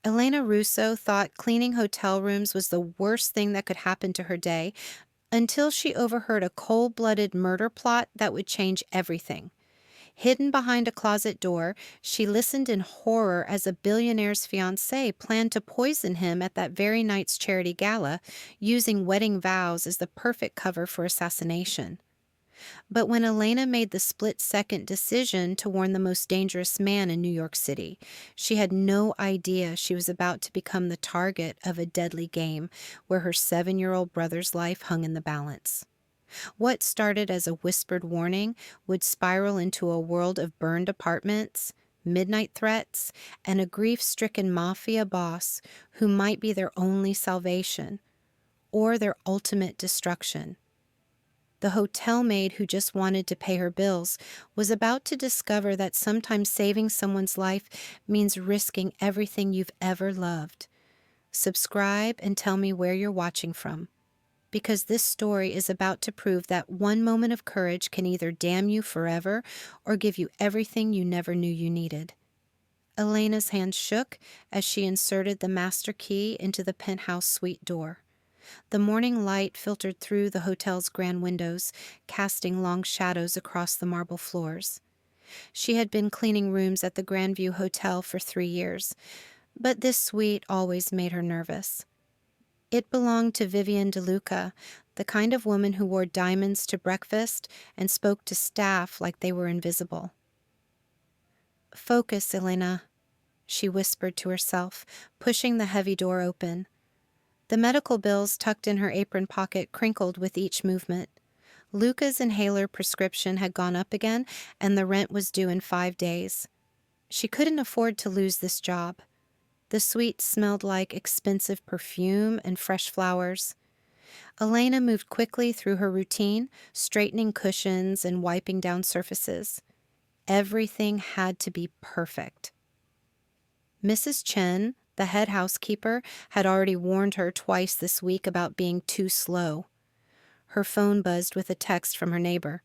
Elena Russo thought cleaning hotel rooms was the worst thing that could happen to her day until she overheard a cold-blooded murder plot that would change everything. Hidden behind a closet door, she listened in horror as a billionaire's fiancé planned to poison him at that very night's charity gala, using wedding vows as the perfect cover for assassination. But when Elena made the split-second decision to warn the most dangerous man in New York City, she had no idea she was about to become the target of a deadly game where her 7-year-old brother's life hung in the balance. What started as a whispered warning would spiral into a world of burned apartments, midnight threats, and a grief-stricken mafia boss who might be their only salvation or their ultimate destruction. The hotel maid who just wanted to pay her bills was about to discover that sometimes saving someone's life means risking everything you've ever loved. Subscribe and tell me where you're watching from, because this story is about to prove that one moment of courage can either damn you forever or give you everything you never knew you needed. Elena's hand shook as she inserted the master key into the penthouse suite door. The morning light filtered through the hotel's grand windows, casting long shadows across the marble floors. She had been cleaning rooms at the Grandview Hotel for 3 years, but this suite always made her nervous. It belonged to Vivian DeLuca, the kind of woman who wore diamonds to breakfast and spoke to staff like they were invisible. "Focus, Elena," she whispered to herself, pushing the heavy door open. The medical bills tucked in her apron pocket crinkled with each movement. Luca's inhaler prescription had gone up again, and the rent was due in 5 days. She couldn't afford to lose this job. The suite smelled like expensive perfume and fresh flowers. Elena moved quickly through her routine, straightening cushions and wiping down surfaces. Everything had to be perfect. Mrs. Chen, the head housekeeper, had already warned her twice this week about being too slow. Her phone buzzed with a text from her neighbor.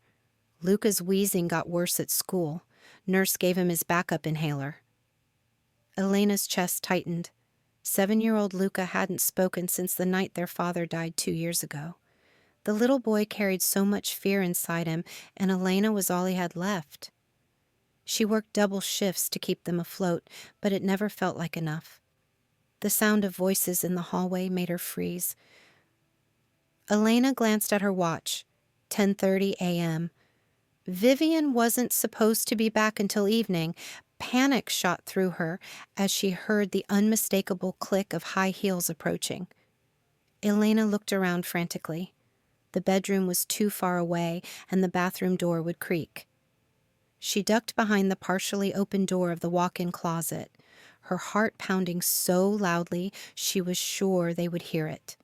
Luca's wheezing got worse at school. Nurse gave him his backup inhaler. Elena's chest tightened. 7-year-old Luca hadn't spoken since the night their father died 2 years ago. The little boy carried so much fear inside him, and Elena was all he had left. She worked double shifts to keep them afloat, but it never felt like enough. The sound of voices in the hallway made her freeze. Elena glanced at her watch. 10:30 a.m. Vivian wasn't supposed to be back until evening. Panic shot through her as she heard the unmistakable click of high heels approaching. Elena looked around frantically. The bedroom was too far away, and the bathroom door would creak. She ducked behind the partially open door of the walk-in closet, her heart pounding so loudly she was sure they would hear it.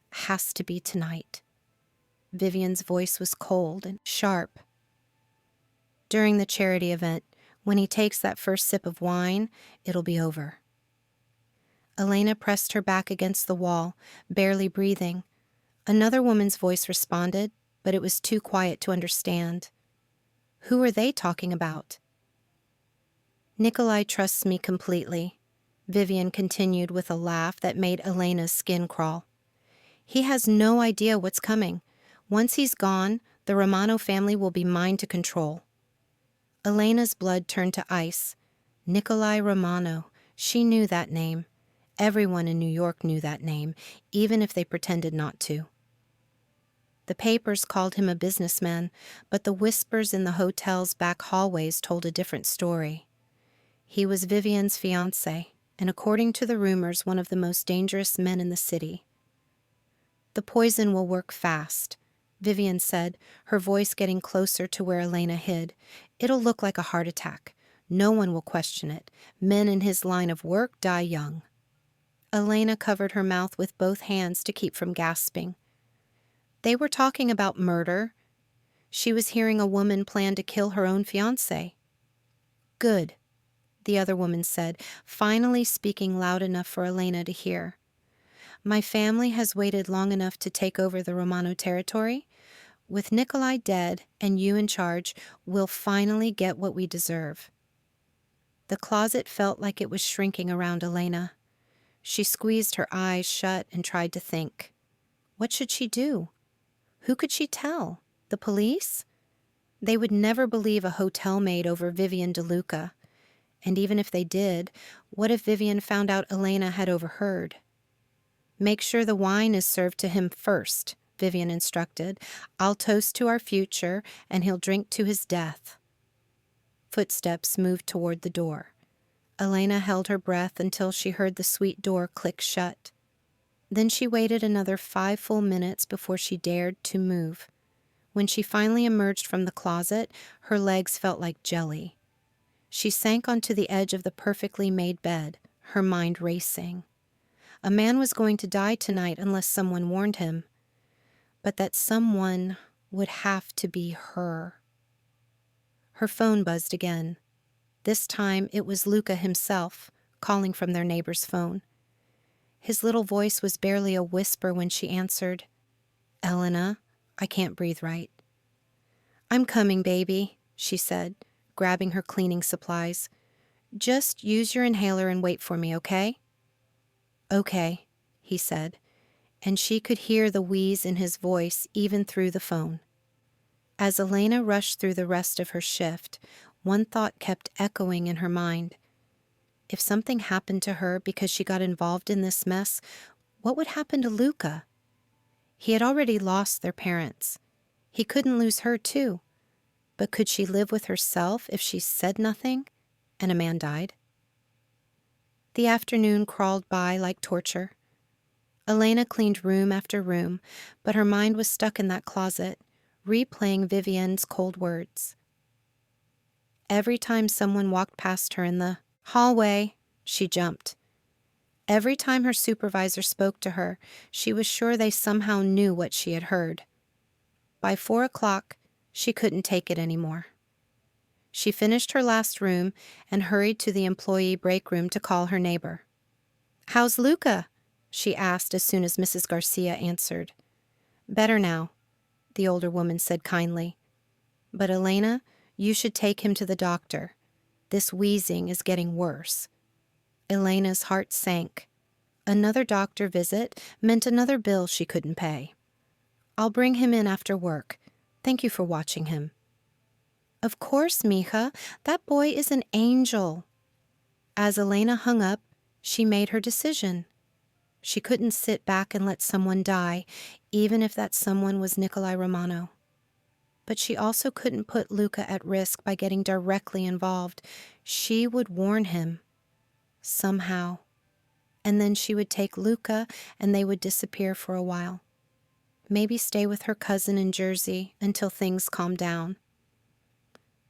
"Has to be tonight." Vivian's voice was cold and sharp. "During the charity event, when he takes that first sip of wine, it'll be over." Elena pressed her back against the wall, barely breathing. Another woman's voice responded, but it was too quiet to understand. Who are they talking about? "Nicolai trusts me completely," Vivian continued with a laugh that made Elena's skin crawl. "He has no idea what's coming. Once he's gone, the Romano family will be mine to control." Elena's blood turned to ice. Nicolai Romano. She knew that name. Everyone in New York knew that name, even if they pretended not to. The papers called him a businessman, but the whispers in the hotel's back hallways told a different story. He was Vivian's fiancé, and according to the rumors, one of the most dangerous men in the city. "The poison will work fast," Vivian said, her voice getting closer to where Elena hid. "It'll look like a heart attack. No one will question it. Men in his line of work die young." Elena covered her mouth with both hands to keep from gasping. They were talking about murder. She was hearing a woman plan to kill her own fiancé. "Good," the other woman said, finally speaking loud enough for Elena to hear. "My family has waited long enough to take over the Romano territory. With Nicolai dead and you in charge, we'll finally get what we deserve." The closet felt like it was shrinking around Elena. She squeezed her eyes shut and tried to think. What should she do? Who could she tell? The police? They would never believe a hotel maid over Vivian DeLuca. And even if they did, what if Vivian found out Elena had overheard? Make sure the wine is served to him first, Vivian instructed. I'll toast to our future, and he'll drink to his death. Footsteps moved toward the door. Elena held her breath until she heard the suite door click shut. Then she waited another 5 full minutes before she dared to move. When she finally emerged from the closet, her legs felt like jelly. She sank onto the edge of the perfectly made bed, her mind racing. A man was going to die tonight unless someone warned him. But that someone would have to be her. Her phone buzzed again. This time it was Luca himself, calling from their neighbor's phone. His little voice was barely a whisper when she answered. "Elena, I can't breathe right." "I'm coming, baby," she said, grabbing her cleaning supplies. "Just use your inhaler and wait for me, okay?" "Okay," he said, and she could hear the wheeze in his voice even through the phone. As Elena rushed through the rest of her shift, one thought kept echoing in her mind. If something happened to her because she got involved in this mess, what would happen to Luca? He had already lost their parents. He couldn't lose her, too. But could she live with herself if she said nothing and a man died? The afternoon crawled by like torture. Elena cleaned room after room, but her mind was stuck in that closet, replaying Vivian's cold words. Every time someone walked past her in the hallway, she jumped. Every time her supervisor spoke to her, she was sure they somehow knew what she had heard. By 4 o'clock, she couldn't take it anymore. She finished her last room and hurried to the employee break room to call her neighbor. "How's Luca?" she asked as soon as Mrs. Garcia answered. "Better now," the older woman said kindly. "But Elena, you should take him to the doctor. This wheezing is getting worse." Elena's heart sank. Another doctor visit meant another bill she couldn't pay. "I'll bring him in after work. Thank you for watching him." "Of course, mija. That boy is an angel." As Elena hung up, she made her decision. She couldn't sit back and let someone die, even if that someone was Nicolai Romano. But she also couldn't put Luca at risk by getting directly involved. She would warn him. Somehow. And then she would take Luca and they would disappear for a while. Maybe stay with her cousin in Jersey until things calmed down.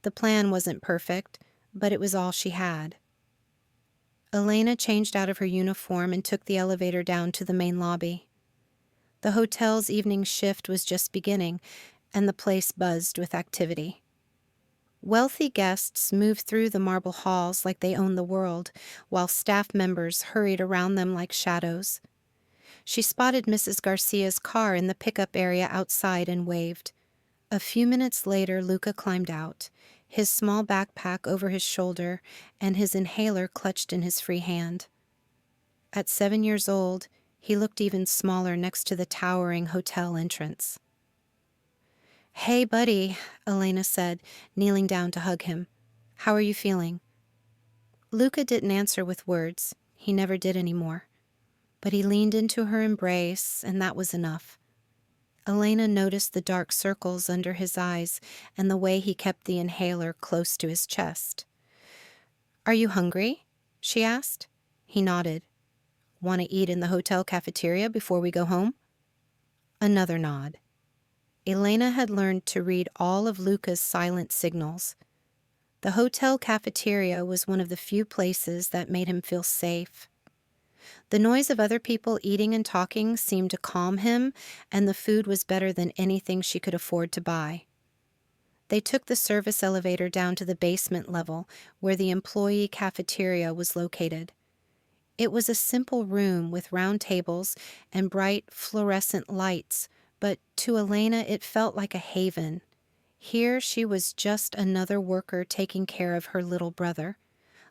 The plan wasn't perfect, but it was all she had. Elena changed out of her uniform and took the elevator down to the main lobby. The hotel's evening shift was just beginning, and the place buzzed with activity. Wealthy guests moved through the marble halls like they owned the world, while staff members hurried around them like shadows. She spotted Mrs. Garcia's car in the pickup area outside and waved. A few minutes later, Luca climbed out, his small backpack over his shoulder and his inhaler clutched in his free hand. At 7 years old, he looked even smaller next to the towering hotel entrance. "Hey, buddy," Elena said, kneeling down to hug him. "How are you feeling?" Luca didn't answer with words. He never did anymore. But he leaned into her embrace, and that was enough. Elena noticed the dark circles under his eyes and the way he kept the inhaler close to his chest. "Are you hungry?" she asked. He nodded. "Want to eat in the hotel cafeteria before we go home?" Another nod. Elena had learned to read all of Luca's silent signals. The hotel cafeteria was one of the few places that made him feel safe. The noise of other people eating and talking seemed to calm him, and the food was better than anything she could afford to buy. They took the service elevator down to the basement level, where the employee cafeteria was located. It was a simple room with round tables and bright fluorescent lights, but to Elena it felt like a haven. Here she was just another worker taking care of her little brother.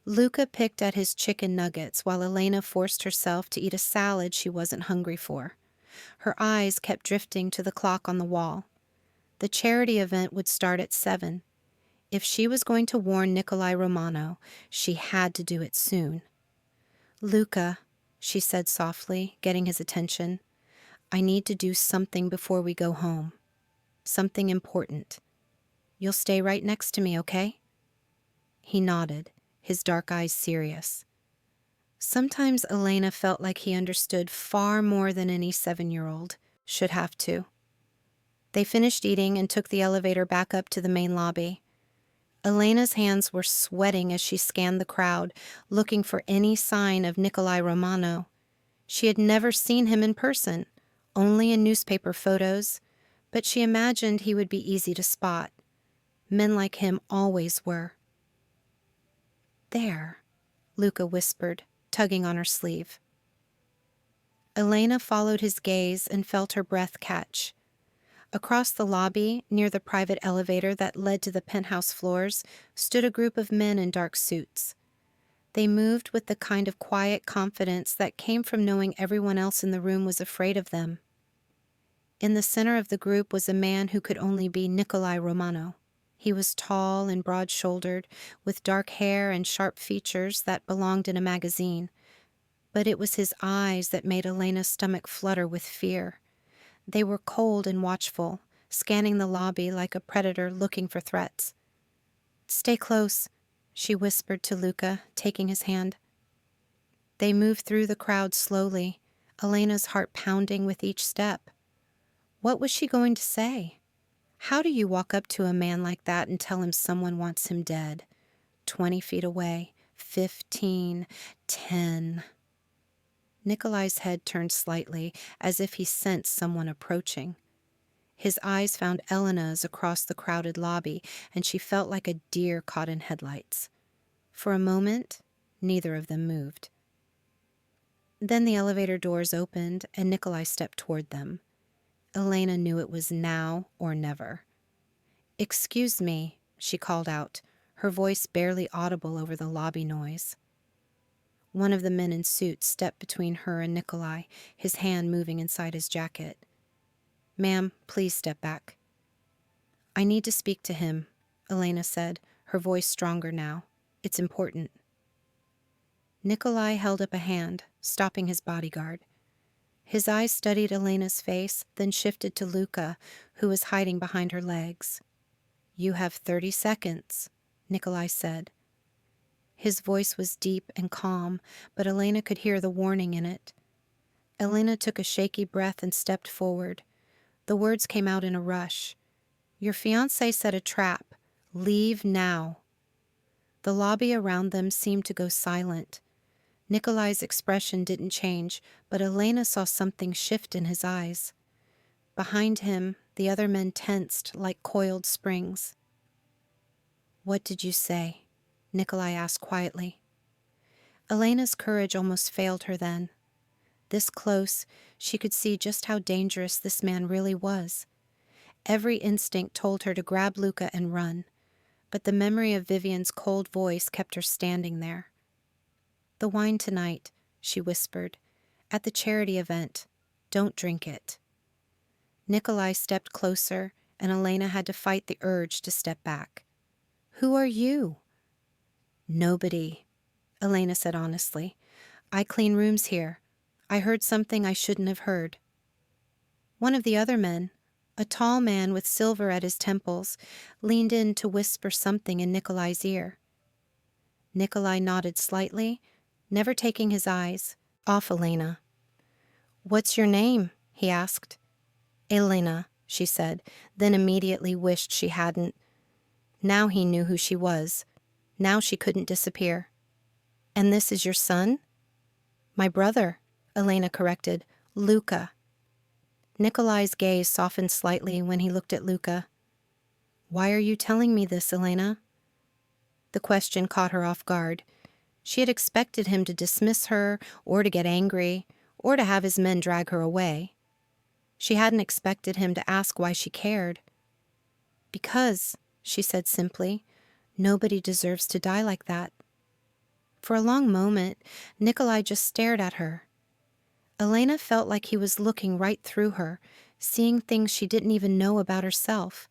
Luca picked at his chicken nuggets while Elena forced herself to eat a salad she wasn't hungry for. Her eyes kept drifting to the clock on the wall. The charity event would start at 7. If she was going to warn Nicolai Romano, she had to do it soon. "Luca," she said softly, getting his attention, "I need to do something before we go home. Something important. You'll stay right next to me, okay?" He nodded, his dark eyes serious. Sometimes Elena felt like he understood far more than any 7-year-old should have to. They finished eating and took the elevator back up to the main lobby. Elena's hands were sweating as she scanned the crowd, looking for any sign of Nicolai Romano. She had never seen him in person, only in newspaper photos, but she imagined he would be easy to spot. Men like him always were. "There," Luca whispered, tugging on her sleeve. Elena followed his gaze and felt her breath catch. Across the lobby, near the private elevator that led to the penthouse floors, stood a group of men in dark suits. They moved with the kind of quiet confidence that came from knowing everyone else in the room was afraid of them. In the center of the group was a man who could only be Nicolai Romano. He was tall and broad-shouldered, with dark hair and sharp features that belonged in a magazine. But it was his eyes that made Elena's stomach flutter with fear. They were cold and watchful, scanning the lobby like a predator looking for threats. "Stay close," she whispered to Luca, taking his hand. They moved through the crowd slowly, Elena's heart pounding with each step. What was she going to say? How do you walk up to a man like that and tell him someone wants him dead? 20 feet away, 15, 10. Nikolai's head turned slightly, as if he sensed someone approaching. His eyes found Elena's across the crowded lobby, and she felt like a deer caught in headlights. For a moment, neither of them moved. Then the elevator doors opened, and Nikolai stepped toward them. Elena knew it was now or never. "Excuse me," she called out, her voice barely audible over the lobby noise. One of the men in suits stepped between her and Nikolai, his hand moving inside his jacket. "Ma'am, please step back." "I need to speak to him," Elena said, her voice stronger now. "It's important." Nikolai held up a hand, stopping his bodyguard. His eyes studied Elena's face, then shifted to Luca, who was hiding behind her legs. "You have 30 seconds," Nikolai said. His voice was deep and calm, but Elena could hear the warning in it. Elena took a shaky breath and stepped forward. The words came out in a rush. "Your fiancé set a trap. Leave now." The lobby around them seemed to go silent. Nikolai's expression didn't change, but Elena saw something shift in his eyes. Behind him, the other men tensed like coiled springs. "What did you say?" Nikolai asked quietly. Elena's courage almost failed her then. This close, she could see just how dangerous this man really was. Every instinct told her to grab Luca and run, but the memory of Vivian's cold voice kept her standing there. "The wine tonight," she whispered, "at the charity event. Don't drink it." Nikolai stepped closer, and Elena had to fight the urge to step back. "Who are you?" "Nobody," Elena said honestly. "I clean rooms here. I heard something I shouldn't have heard." One of the other men, a tall man with silver at his temples, leaned in to whisper something in Nikolai's ear. Nikolai nodded slightly, never taking his eyes off Elena. "What's your name?" he asked. "Elena," she said, then immediately wished she hadn't. Now he knew who she was. Now she couldn't disappear. "And this is your son?" "My brother," Elena corrected. "Luca." Nikolai's gaze softened slightly when he looked at Luca. "Why are you telling me this, Elena?" The question caught her off guard. She had expected him to dismiss her, or to get angry, or to have his men drag her away. She hadn't expected him to ask why she cared. "Because," she said simply, "nobody deserves to die like that." For a long moment, Nicolai just stared at her. Elena felt like he was looking right through her, seeing things she didn't even know about herself.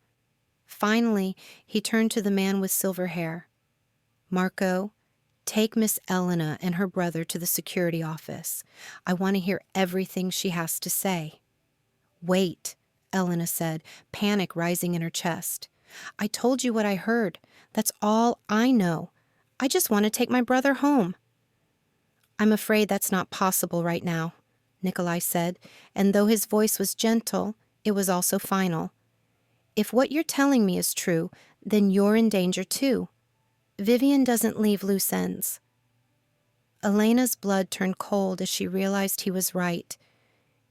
Finally, he turned to the man with silver hair. "Marco, take Miss Elena and her brother to the security office. I want to hear everything she has to say." "Wait," Elena said, panic rising in her chest. "I told you what I heard. That's all I know. I just want to take my brother home." "I'm afraid that's not possible right now," Nicolai said, and though his voice was gentle, it was also final. "If what you're telling me is true, then you're in danger too. Vivian doesn't leave loose ends." Elena's blood turned cold as she realized he was right.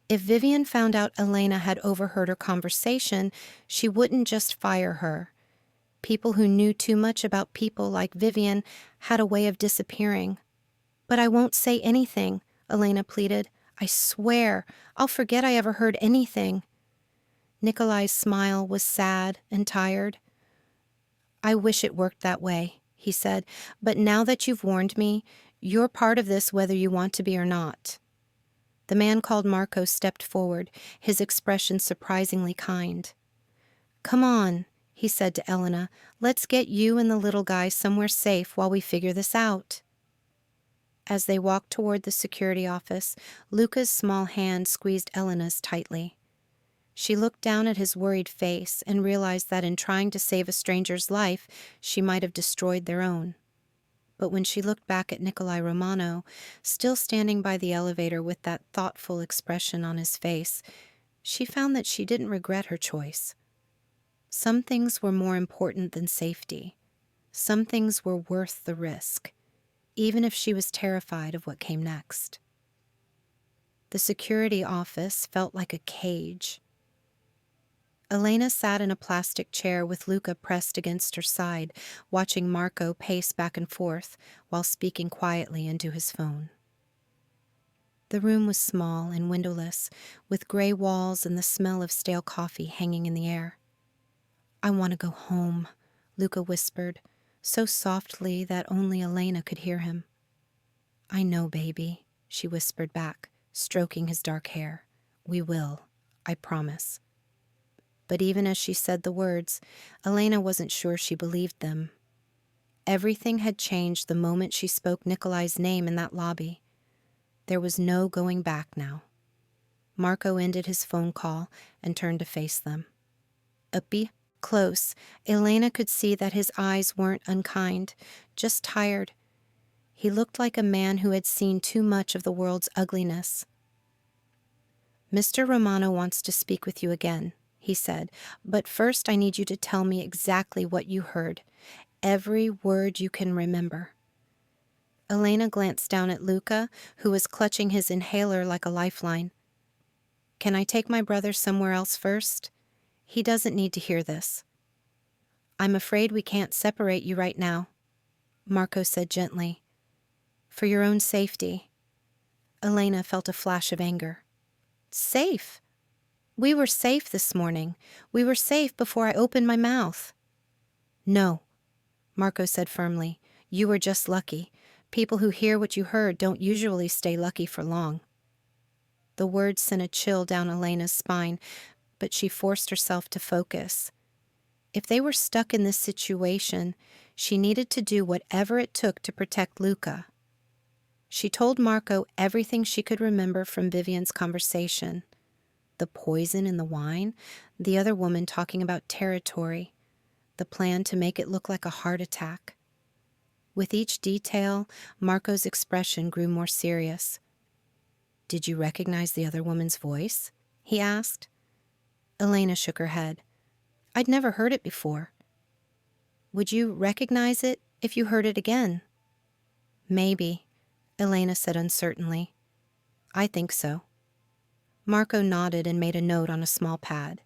If Vivian found out Elena had overheard her conversation, she wouldn't just fire her. People who knew too much about people like Vivian had a way of disappearing. "But I won't say anything," Elena pleaded. "I swear, I'll forget I ever heard anything." Nicolai's smile was sad and tired. "I wish it worked that way," he said, "but now that you've warned me, you're part of this whether you want to be or not." The man called Marco stepped forward, his expression surprisingly kind. "Come on," he said to Elena. "Let's get you and the little guy somewhere safe while we figure this out." As they walked toward the security office, Luca's small hand squeezed Elena's tightly. She looked down at his worried face and realized that in trying to save a stranger's life, she might have destroyed their own. But when she looked back at Nicolai Romano, still standing by the elevator with that thoughtful expression on his face, she found that she didn't regret her choice. Some things were more important than safety. Some things were worth the risk, even if she was terrified of what came next. The security office felt like a cage. Elena sat in a plastic chair with Luca pressed against her side, watching Marco pace back and forth while speaking quietly into his phone. The room was small and windowless, with gray walls and the smell of stale coffee hanging in the air. "I want to go home," Luca whispered, so softly that only Elena could hear him. "I know, baby," she whispered back, stroking his dark hair. "We will, I promise." But even as she said the words, Elena wasn't sure she believed them. Everything had changed the moment she spoke Nicolai's name in that lobby. There was no going back now. Marco ended his phone call and turned to face them. Up close, Elena could see that his eyes weren't unkind, just tired. He looked like a man who had seen too much of the world's ugliness. "Mr. Romano wants to speak with you again," he said, "but first I need you to tell me exactly what you heard. Every word you can remember." Elena glanced down at Luca, who was clutching his inhaler like a lifeline. "Can I take my brother somewhere else first? He doesn't need to hear this." "I'm afraid we can't separate you right now," Marco said gently. "For your own safety." Elena felt a flash of anger. "Safe? We were safe this morning. We were safe before I opened my mouth." "No," Marco said firmly. "You were just lucky. People who hear what you heard don't usually stay lucky for long." The words sent a chill down Elena's spine, but she forced herself to focus. If they were stuck in this situation, she needed to do whatever it took to protect Luca. She told Marco everything she could remember from Vivian's conversation. The poison in the wine, the other woman talking about territory, the plan to make it look like a heart attack. With each detail, Marco's expression grew more serious. "Did you recognize the other woman's voice?" he asked. Elena shook her head. "I'd never heard it before." "Would you recognize it if you heard it again?" "Maybe," Elena said uncertainly. "I think so." Marco nodded and made a note on a small pad.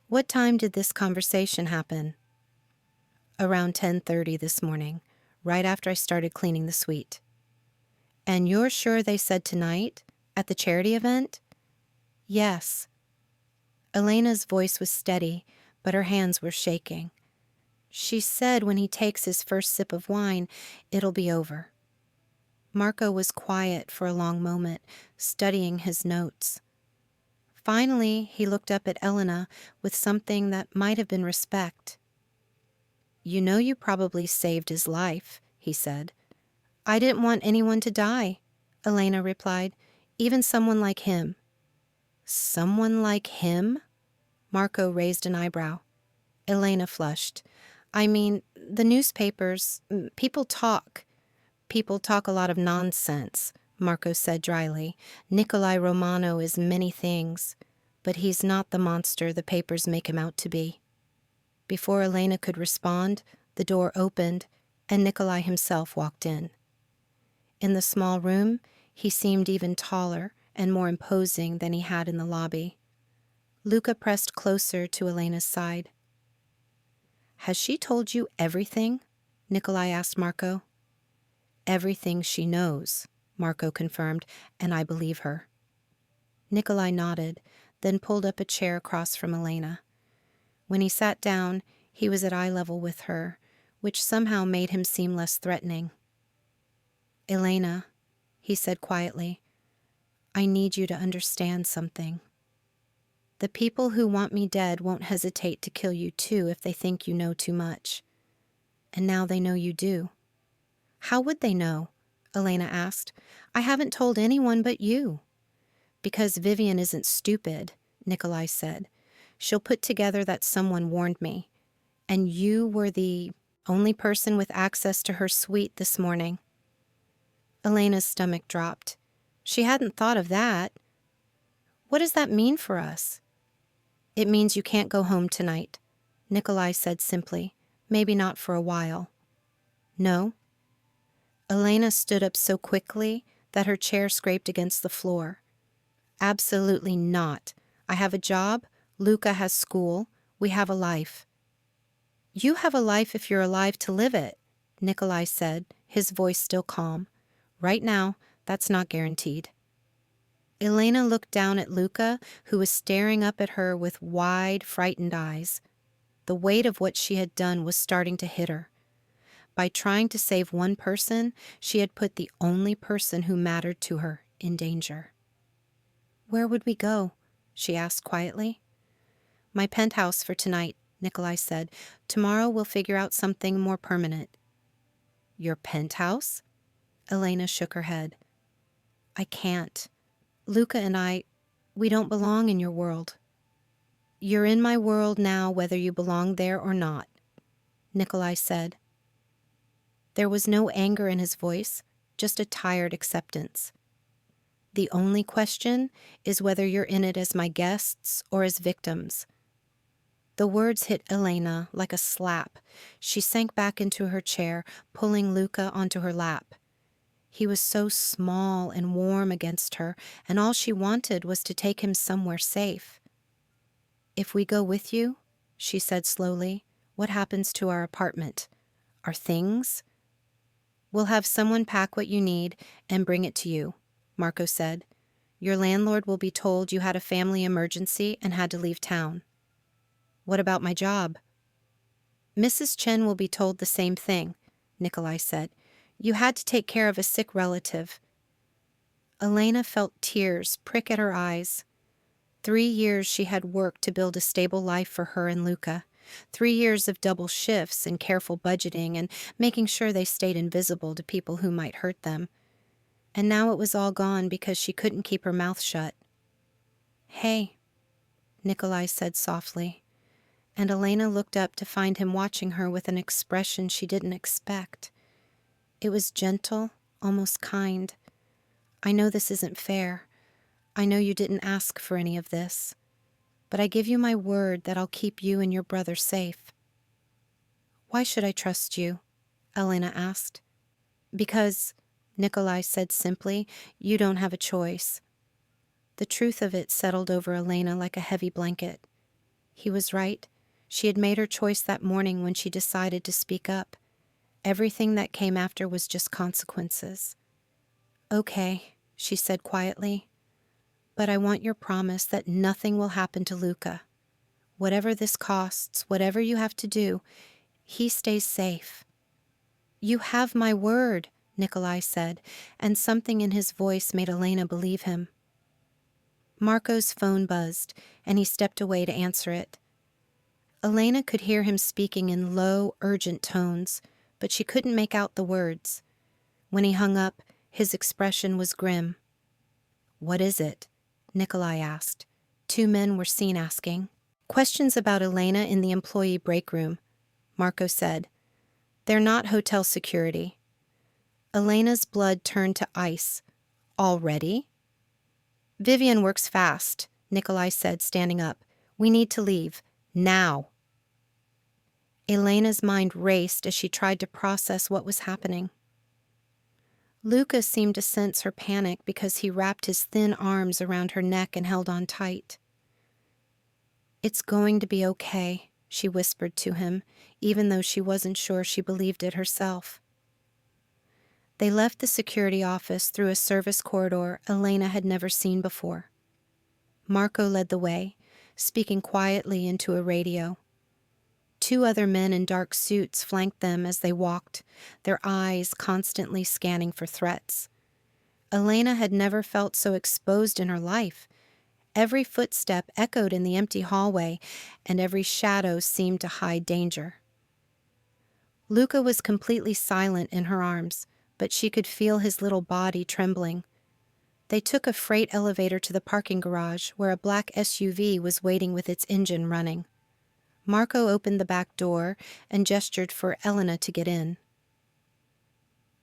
"What time did this conversation happen?" "Around 10:30 this morning, right after I started cleaning the suite." "And you're sure they said tonight, at the charity event?" "Yes." Elena's voice was steady, but her hands were shaking. "She said when he takes his first sip of wine, it'll be over." Marco was quiet for a long moment, studying his notes. Finally, he looked up at Elena with something that might have been respect. "You know you probably saved his life," he said. "I didn't want anyone to die," Elena replied, "even someone like him." "Someone like him?" Marco raised an eyebrow. Elena flushed. "I mean, the newspapers, people talk. People talk a lot of nonsense," Marco said dryly. "Nicolai Romano is many things, but he's not the monster the papers make him out to be." Before Elena could respond, the door opened, and Nicolai himself walked in. In the small room, he seemed even taller and more imposing than he had in the lobby. Luca pressed closer to Elena's side. "Has she told you everything?" Nicolai asked Marco. "Everything she knows," Marco confirmed, "and I believe her." Nicolai nodded, then pulled up a chair across from Elena. When he sat down, he was at eye level with her, which somehow made him seem less threatening. "Elena," he said quietly, "I need you to understand something. The people who want me dead won't hesitate to kill you too if they think you know too much. And now they know you do." "How would they know?" Elena asked. "I haven't told anyone but you." "Because Vivian isn't stupid," Nicolai said. "She'll put together that someone warned me. And you were the only person with access to her suite this morning." Elena's stomach dropped. She hadn't thought of that. "What does that mean for us?" "It means you can't go home tonight," Nicolai said simply. "Maybe not for a while." "No?" Elena stood up so quickly that her chair scraped against the floor. "Absolutely not. I have a job. Luca has school. We have a life." "You have a life if you're alive to live it," Nicolai said, his voice still calm. "Right now, that's not guaranteed." Elena looked down at Luca, who was staring up at her with wide, frightened eyes. The weight of what she had done was starting to hit her. By trying to save one person, she had put the only person who mattered to her in danger. "Where would we go?" she asked quietly. "My penthouse for tonight," Nicolai said. "Tomorrow we'll figure out something more permanent." "Your penthouse?" Elena shook her head. "I can't. Luca and we don't belong in your world." "You're in my world now whether you belong there or not," Nicolai said. There was no anger in his voice, just a tired acceptance. "The only question is whether you're in it as my guests or as victims." The words hit Elena like a slap. She sank back into her chair, pulling Luca onto her lap. He was so small and warm against her, and all she wanted was to take him somewhere safe. "If we go with you," she said slowly, "what happens to our apartment? Our things?" "We'll have someone pack what you need and bring it to you," Marco said. "Your landlord will be told you had a family emergency and had to leave town." "What about my job?" "Mrs. Chen will be told the same thing," Nicolai said. "You had to take care of a sick relative." Elena felt tears prick at her eyes. 3 years she had worked to build a stable life for her and Luca. 3 years of double shifts and careful budgeting and making sure they stayed invisible to people who might hurt them. And now it was all gone because she couldn't keep her mouth shut. "Hey," Nicolai said softly, and Elena looked up to find him watching her with an expression she didn't expect. It was gentle, almost kind. "I know this isn't fair. I know you didn't ask for any of this. But I give you my word that I'll keep you and your brother safe." "Why should I trust you?" Elena asked. "Because," Nicolai said simply, "you don't have a choice." The truth of it settled over Elena like a heavy blanket. He was right. She had made her choice that morning when she decided to speak up. Everything that came after was just consequences. "Okay," she said quietly, "but I want your promise that nothing will happen to Luca. Whatever this costs, whatever you have to do, he stays safe." "You have my word," Nicolai said, and something in his voice made Elena believe him. Marco's phone buzzed, and he stepped away to answer it. Elena could hear him speaking in low, urgent tones, but she couldn't make out the words. When he hung up, his expression was grim. "What is it?" Nicolai asked. Two men were seen asking. "Questions about Elena in the employee break room," Marco said. "They're not hotel security." Elena's blood turned to ice. "Already?" "Vivian works fast," Nicolai said, standing up. "We need to leave. Now." Elena's mind raced as she tried to process what was happening. Luca seemed to sense her panic because he wrapped his thin arms around her neck and held on tight. "It's going to be okay," she whispered to him, even though she wasn't sure she believed it herself. They left the security office through a service corridor Elena had never seen before. Marco led the way, speaking quietly into a radio. Two other men in dark suits flanked them as they walked, their eyes constantly scanning for threats. Elena had never felt so exposed in her life. Every footstep echoed in the empty hallway, and every shadow seemed to hide danger. Luca was completely silent in her arms, but she could feel his little body trembling. They took a freight elevator to the parking garage, where a black SUV was waiting with its engine running. Marco opened the back door and gestured for Elena to get in.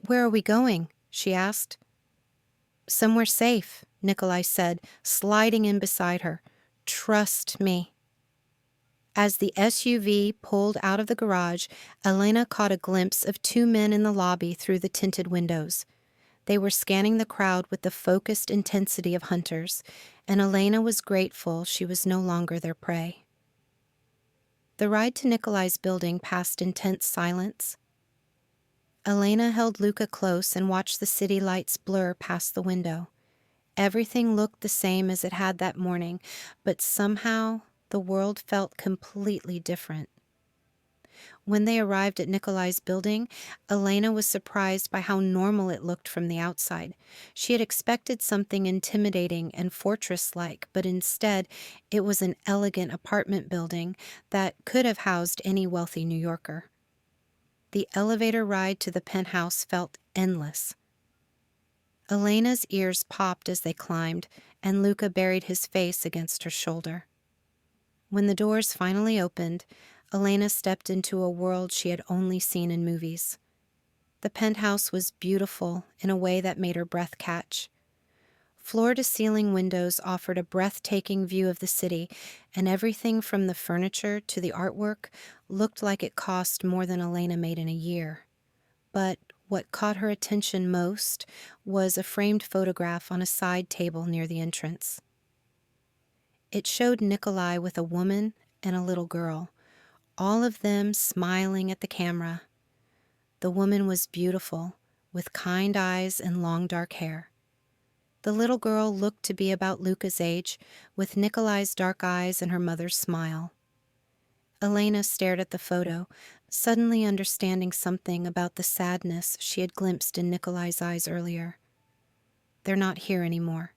"Where are we going?" she asked. "Somewhere safe," Nicolai said, sliding in beside her. "Trust me." As the SUV pulled out of the garage, Elena caught a glimpse of two men in the lobby through the tinted windows. They were scanning the crowd with the focused intensity of hunters, and Elena was grateful she was no longer their prey. The ride to Nicolai's building passed in tense silence. Elena held Luca close and watched the city lights blur past the window. Everything looked the same as it had that morning, but somehow the world felt completely different. When they arrived at Nicolai's building, Elena was surprised by how normal it looked from the outside. She had expected something intimidating and fortress-like, but instead it was an elegant apartment building that could have housed any wealthy New Yorker. The elevator ride to the penthouse felt endless. Elena's ears popped as they climbed, and Luca buried his face against her shoulder. When the doors finally opened, Elena stepped into a world she had only seen in movies. The penthouse was beautiful in a way that made her breath catch. Floor-to-ceiling windows offered a breathtaking view of the city, and everything from the furniture to the artwork looked like it cost more than Elena made in a year. But what caught her attention most was a framed photograph on a side table near the entrance. It showed Nicolai with a woman and a little girl, all of them smiling at the camera. The woman was beautiful, with kind eyes and long dark hair. The little girl looked to be about Luca's age, with Nicolai's dark eyes and her mother's smile. Elena stared at the photo, suddenly understanding something about the sadness she had glimpsed in Nicolai's eyes earlier. "They're not here anymore,"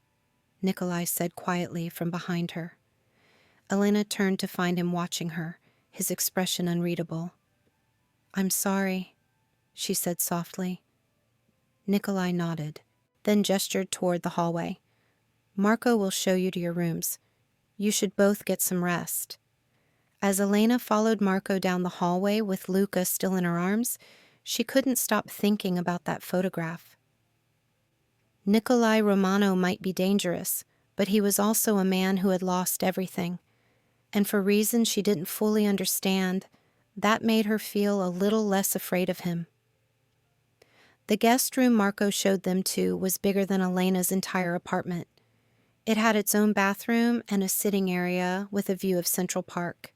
Nicolai said quietly from behind her. Elena turned to find him watching her, his expression unreadable. "I'm sorry," she said softly. Nicolai nodded, then gestured toward the hallway. "Marco will show you to your rooms. You should both get some rest." As Elena followed Marco down the hallway with Luca still in her arms, she couldn't stop thinking about that photograph. Nicolai Romano might be dangerous, but he was also a man who had lost everything. And for reasons she didn't fully understand, that made her feel a little less afraid of him. The guest room Marco showed them to was bigger than Elena's entire apartment. It had its own bathroom and a sitting area with a view of Central Park.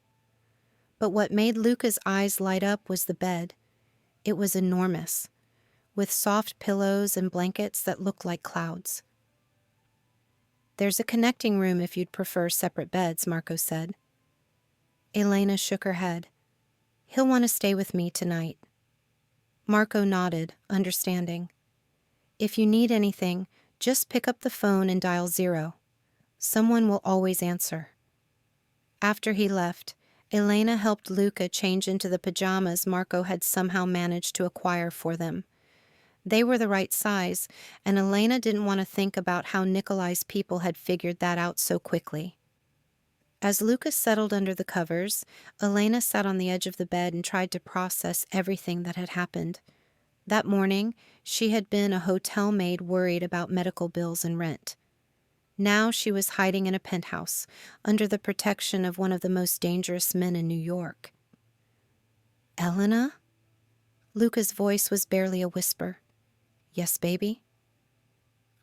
But what made Luca's eyes light up was the bed. It was enormous, with soft pillows and blankets that looked like clouds. "There's a connecting room if you'd prefer separate beds," Marco said. Elena shook her head. "He'll want to stay with me tonight." Marco nodded, understanding. If you need anything, just pick up the phone and dial 0. Someone will always answer." After he left, Elena helped Luca change into the pajamas Marco had somehow managed to acquire for them. They were the right size, and Elena didn't want to think about how Nicolai's people had figured that out so quickly. As Luca settled under the covers, Elena sat on the edge of the bed and tried to process everything that had happened. That morning, she had been a hotel maid worried about medical bills and rent. Now she was hiding in a penthouse, under the protection of one of the most dangerous men in New York. "Elena?" Luca's voice was barely a whisper. "Yes, baby?"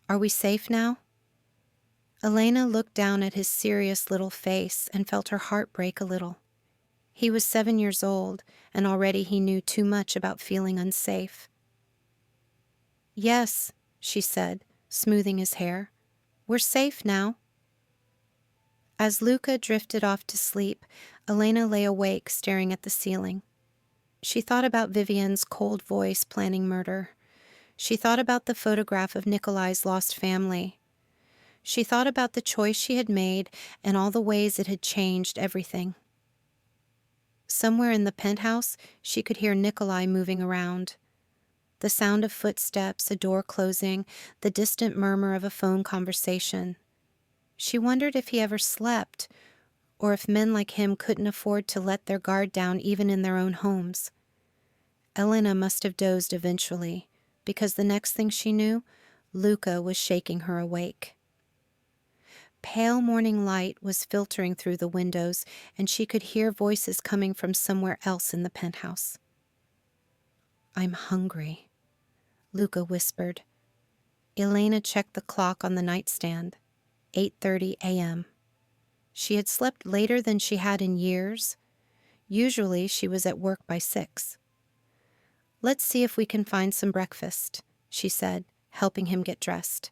"Are we safe now?" Elena looked down at his serious little face and felt her heart break a little. He was 7 years old, and already he knew too much about feeling unsafe. "Yes," she said, smoothing his hair. "We're safe now." As Luca drifted off to sleep, Elena lay awake staring at the ceiling. She thought about Vivian's cold voice planning murder. She thought about the photograph of Nicolai's lost family. She thought about the choice she had made and all the ways it had changed everything. Somewhere in the penthouse, she could hear Nicolai moving around. The sound of footsteps, a door closing, the distant murmur of a phone conversation. She wondered if he ever slept, or if men like him couldn't afford to let their guard down even in their own homes. Elena must have dozed eventually, because the next thing she knew, Luca was shaking her awake. Pale morning light was filtering through the windows, and she could hear voices coming from somewhere else in the penthouse. "I'm hungry," Luca whispered. Elena checked the clock on the nightstand. 8:30 a.m. She had slept later than she had in years. Usually she was at work by 6. "Let's see if we can find some breakfast," she said, helping him get dressed.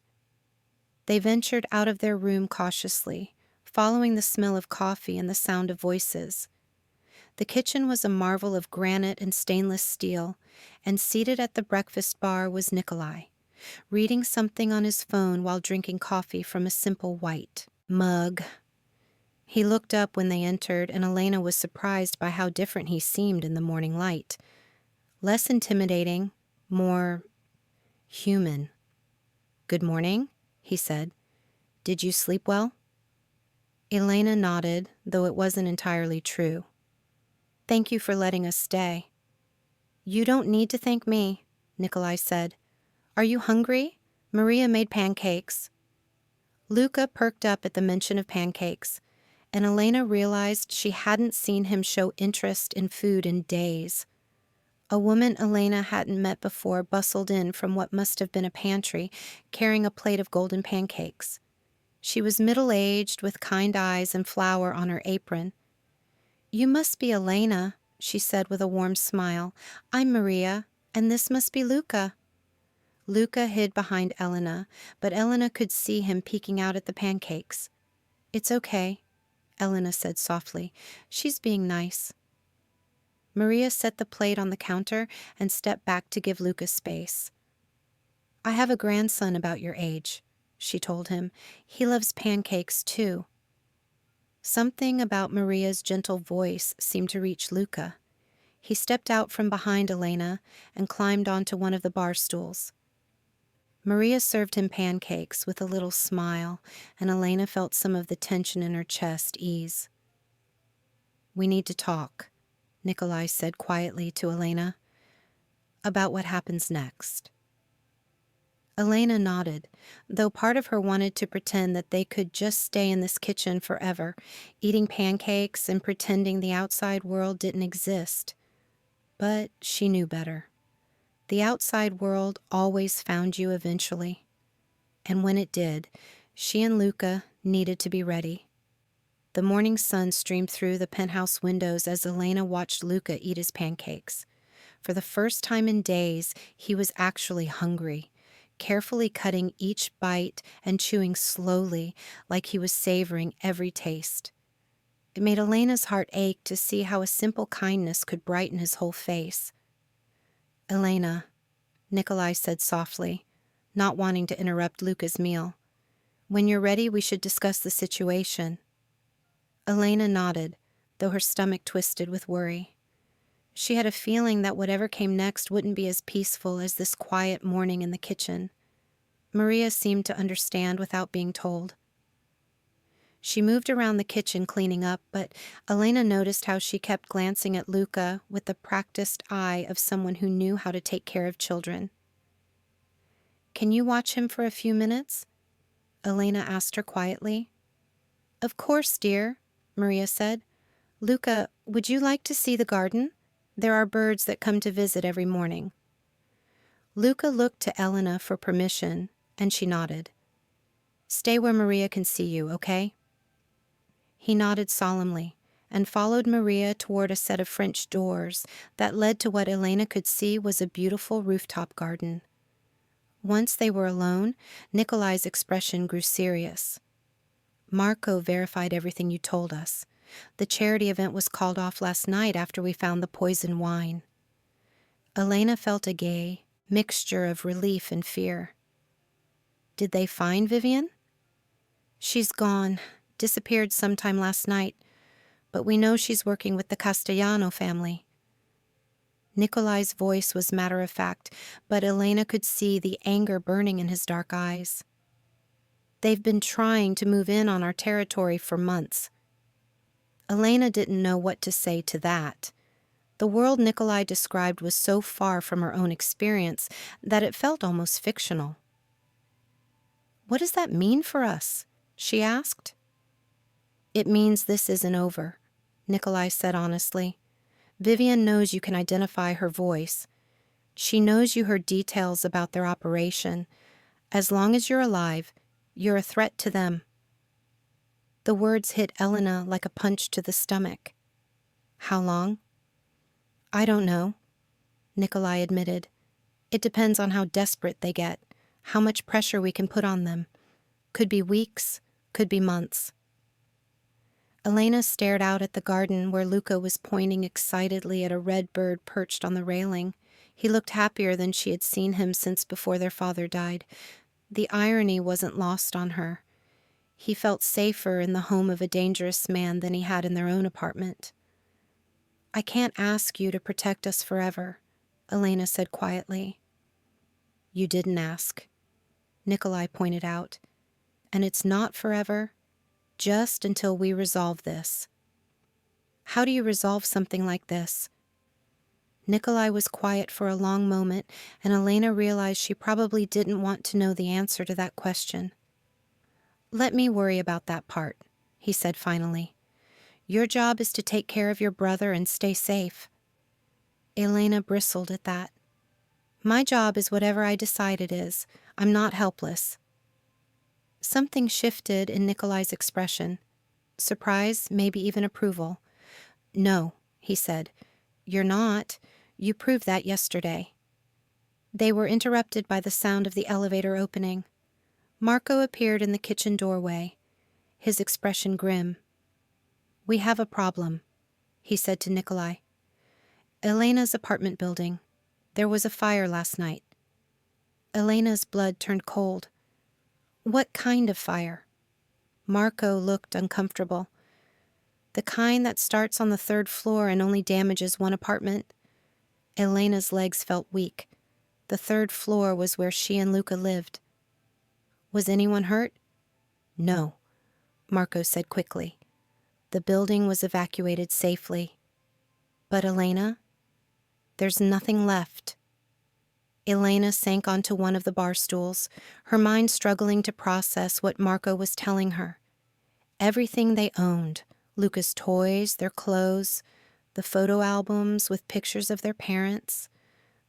They ventured out of their room cautiously, following the smell of coffee and the sound of voices. The kitchen was a marvel of granite and stainless steel, and seated at the breakfast bar was Nicolai, reading something on his phone while drinking coffee from a simple white mug. He looked up when they entered, and Elena was surprised by how different he seemed in the morning light. Less intimidating, more human. "Good morning," he said. "Did you sleep well?" Elena nodded, though it wasn't entirely true. "Thank you for letting us stay." "You don't need to thank me," Nicolai said. "Are you hungry? Maria made pancakes." Luca perked up at the mention of pancakes, and Elena realized she hadn't seen him show interest in food in days. A woman Elena hadn't met before bustled in from what must have been a pantry, carrying a plate of golden pancakes. She was middle-aged, with kind eyes and flour on her apron. "You must be Elena," she said with a warm smile. "I'm Maria, and this must be Luca." Luca hid behind Elena, but Elena could see him peeking out at the pancakes. "It's okay," Elena said softly. "She's being nice." Maria set the plate on the counter and stepped back to give Luca space. "I have a grandson about your age," she told him. "He loves pancakes, too." Something about Maria's gentle voice seemed to reach Luca. He stepped out from behind Elena and climbed onto one of the bar stools. Maria served him pancakes with a little smile, and Elena felt some of the tension in her chest ease. "We need to talk," Nicolai said quietly to Elena, "about what happens next." Elena nodded, though part of her wanted to pretend that they could just stay in this kitchen forever, eating pancakes and pretending the outside world didn't exist. But she knew better. The outside world always found you eventually. And when it did, she and Luca needed to be ready. The morning sun streamed through the penthouse windows as Elena watched Luca eat his pancakes. For the first time in days, he was actually hungry, carefully cutting each bite and chewing slowly, like he was savoring every taste. It made Elena's heart ache to see how a simple kindness could brighten his whole face. "Elena," Nicolai said softly, not wanting to interrupt Luca's meal. "When you're ready, we should discuss the situation." Elena nodded, though her stomach twisted with worry. She had a feeling that whatever came next wouldn't be as peaceful as this quiet morning in the kitchen. Maria seemed to understand without being told. She moved around the kitchen cleaning up, but Elena noticed how she kept glancing at Luca with the practiced eye of someone who knew how to take care of children. "Can you watch him for a few minutes?" Elena asked her quietly. "Of course, dear," Maria said. "Luca, would you like to see the garden? There are birds that come to visit every morning." Luca looked to Elena for permission, and she nodded. "Stay where Maria can see you, okay?" He nodded solemnly and followed Maria toward a set of French doors that led to what Elena could see was a beautiful rooftop garden. Once they were alone, Nicolai's expression grew serious. "Marco verified everything you told us. The charity event was called off last night after we found the poisoned wine." Elena felt a gay mixture of relief and fear. "Did they find Vivian?" "She's gone. Disappeared sometime last night. But we know she's working with the Castellano family." Nicolai's voice was matter-of-fact, but Elena could see the anger burning in his dark eyes. "They've been trying to move in on our territory for months." Elena didn't know what to say to that. The world Nicolai described was so far from her own experience that it felt almost fictional. "What does that mean for us?" she asked. "It means this isn't over," Nicolai said honestly. "Vivian knows you can identify her voice. She knows you heard details about their operation. As long as you're alive, you're a threat to them." The words hit Elena like a punch to the stomach. "How long?" "I don't know," Nicolai admitted. "It depends on how desperate they get, how much pressure we can put on them. Could be weeks, could be months." Elena stared out at the garden where Luca was pointing excitedly at a red bird perched on the railing. He looked happier than she had seen him since before their father died. The irony wasn't lost on her. He felt safer in the home of a dangerous man than he had in their own apartment. "I can't ask you to protect us forever," Elena said quietly. "You didn't ask," Nicolai pointed out. "And it's not forever. Just until we resolve this." "How do you resolve something like this?" Nicolai was quiet for a long moment, and Elena realized she probably didn't want to know the answer to that question. "Let me worry about that part," he said finally. "Your job is to take care of your brother and stay safe." Elena bristled at that. "My job is whatever I decide it is. I'm not helpless." Something shifted in Nicolai's expression. Surprise, maybe even approval. "No," he said. "You're not. You proved that yesterday." They were interrupted by the sound of the elevator opening. Marco appeared in the kitchen doorway, his expression grim. "We have a problem," he said to Nicolai. "Elena's apartment building. There was a fire last night." Elena's blood turned cold. "What kind of fire?" Marco looked uncomfortable. "The kind that starts on the 3rd floor and only damages one apartment." Elena's legs felt weak. The 3rd floor was where she and Luca lived. "Was anyone hurt?" "No," Marco said quickly. "The building was evacuated safely." "But Elena?" "There's nothing left." Elena sank onto one of the bar stools, her mind struggling to process what Marco was telling her. Everything they owned, Luca's toys, their clothes, the photo albums with pictures of their parents,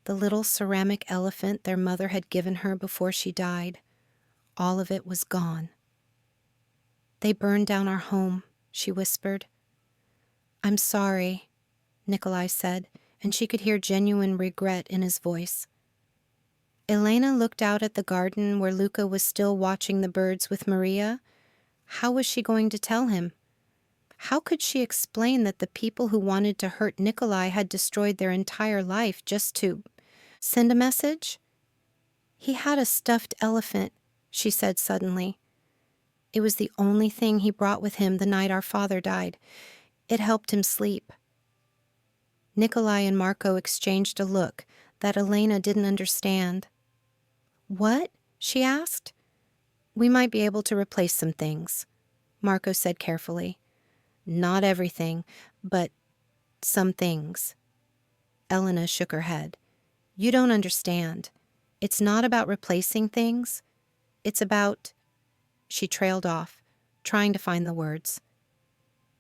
the little ceramic elephant their mother had given her before she died, all of it was gone. "They burned down our home," she whispered. "I'm sorry," Nicolai said, and she could hear genuine regret in his voice. Elena looked out at the garden where Luca was still watching the birds with Maria. How was she going to tell him? How could she explain that the people who wanted to hurt Nicolai had destroyed their entire life just to send a message? He had a stuffed elephant, she said suddenly. It was the only thing he brought with him the night our father died. It helped him sleep. Nicolai and Marco exchanged a look that Elena didn't understand. What? She asked. We might be able to replace some things, Marco said carefully. Not everything, but some things. Elena shook her head. You don't understand. It's not about replacing things. It's about... She trailed off, trying to find the words.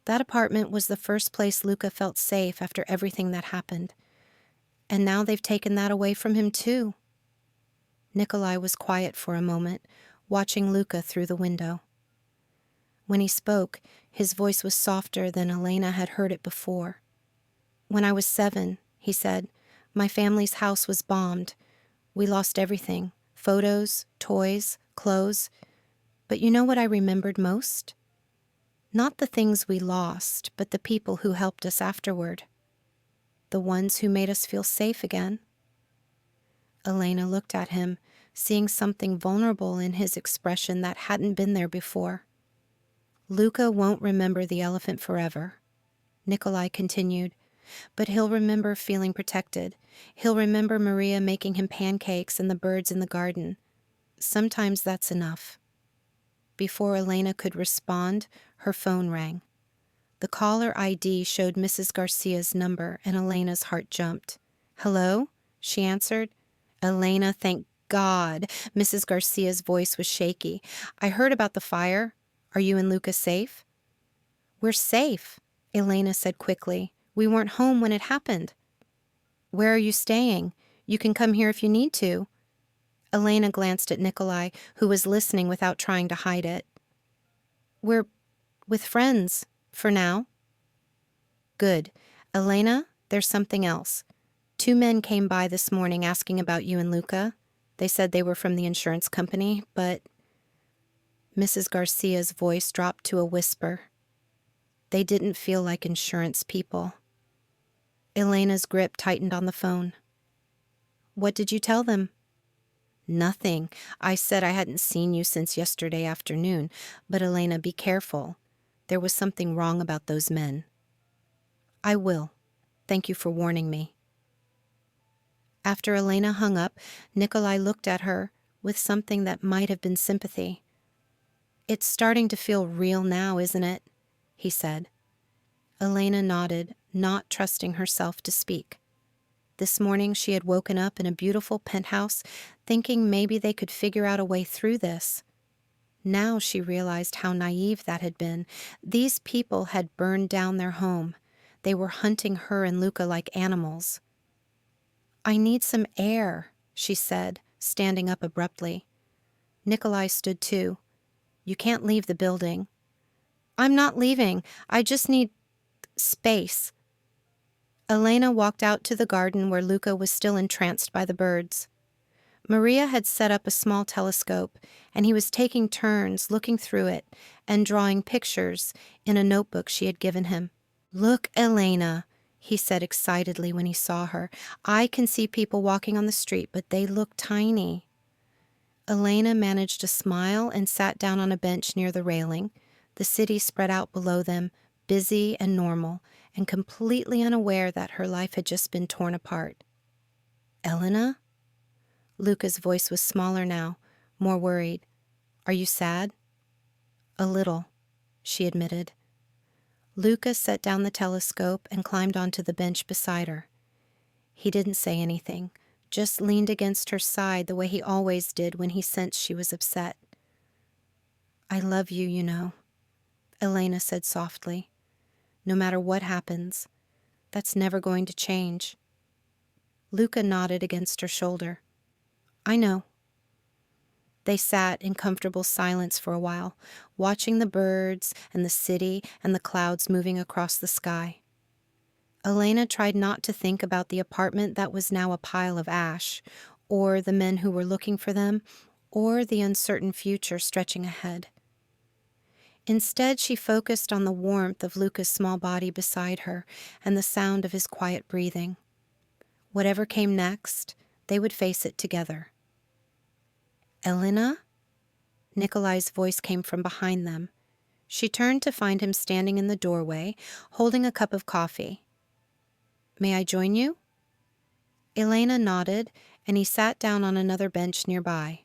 That apartment was the first place Luca felt safe after everything that happened. And now they've taken that away from him, too. Nicolai was quiet for a moment, watching Luca through the window. When he spoke, his voice was softer than Elena had heard it before. When I was 7, he said, my family's house was bombed. We lost everything, photos, toys, clothes. But you know what I remembered most? Not the things we lost, but the people who helped us afterward. The ones who made us feel safe again. Elena looked at him, seeing something vulnerable in his expression that hadn't been there before. Luca won't remember the elephant forever, Nicolai continued, but he'll remember feeling protected. He'll remember Maria making him pancakes and the birds in the garden. Sometimes that's enough. Before Elena could respond, her phone rang. The caller ID showed Mrs. Garcia's number, and Elena's heart jumped. Hello? She answered. Elena, thank God. Mrs. Garcia's voice was shaky. I heard about the fire. Are you and Luca safe? We're safe, Elena said quickly. We weren't home when it happened. Where are you staying? You can come here if you need to. Elena glanced at Nicolai, who was listening without trying to hide it. We're with friends, for now. Good. Elena, there's something else. 2 men came by this morning asking about you and Luca. They said they were from the insurance company, but... Mrs. Garcia's voice dropped to a whisper. They didn't feel like insurance people. Elena's grip tightened on the phone. What did you tell them? Nothing. I said I hadn't seen you since yesterday afternoon, but Elena, be careful. There was something wrong about those men. I will. Thank you for warning me. After Elena hung up, Nicolai looked at her with something that might have been sympathy. It's starting to feel real now, isn't it? He said. Elena nodded, not trusting herself to speak. This morning she had woken up in a beautiful penthouse, thinking maybe they could figure out a way through this. Now she realized how naive that had been. These people had burned down their home. They were hunting her and Luca like animals. I need some air, she said, standing up abruptly. Nicolai stood too. You can't leave the building. I'm not leaving. I just need space. Elena walked out to the garden where Luca was still entranced by the birds. Maria had set up a small telescope, and he was taking turns looking through it and drawing pictures in a notebook she had given him. Look, Elena, he said excitedly when he saw her. I can see people walking on the street, but they look tiny. Elena managed to smile and sat down on a bench near the railing. The city spread out below them, busy and normal, and completely unaware that her life had just been torn apart. Elena? Luca's voice was smaller now, more worried. Are you sad? A little, she admitted. Luca set down the telescope and climbed onto the bench beside her. He didn't say anything, just leaned against her side the way he always did when he sensed she was upset. I love you, you know, Elena said softly. No matter what happens, that's never going to change. Luca nodded against her shoulder. I know. They sat in comfortable silence for a while, watching the birds and the city and the clouds moving across the sky. Elena tried not to think about the apartment that was now a pile of ash, or the men who were looking for them, or the uncertain future stretching ahead. Instead, she focused on the warmth of Luca's small body beside her and the sound of his quiet breathing. Whatever came next, they would face it together. Elena? Nicolai's voice came from behind them. She turned to find him standing in the doorway, holding a cup of coffee. May I join you? Elena nodded, and he sat down on another bench nearby.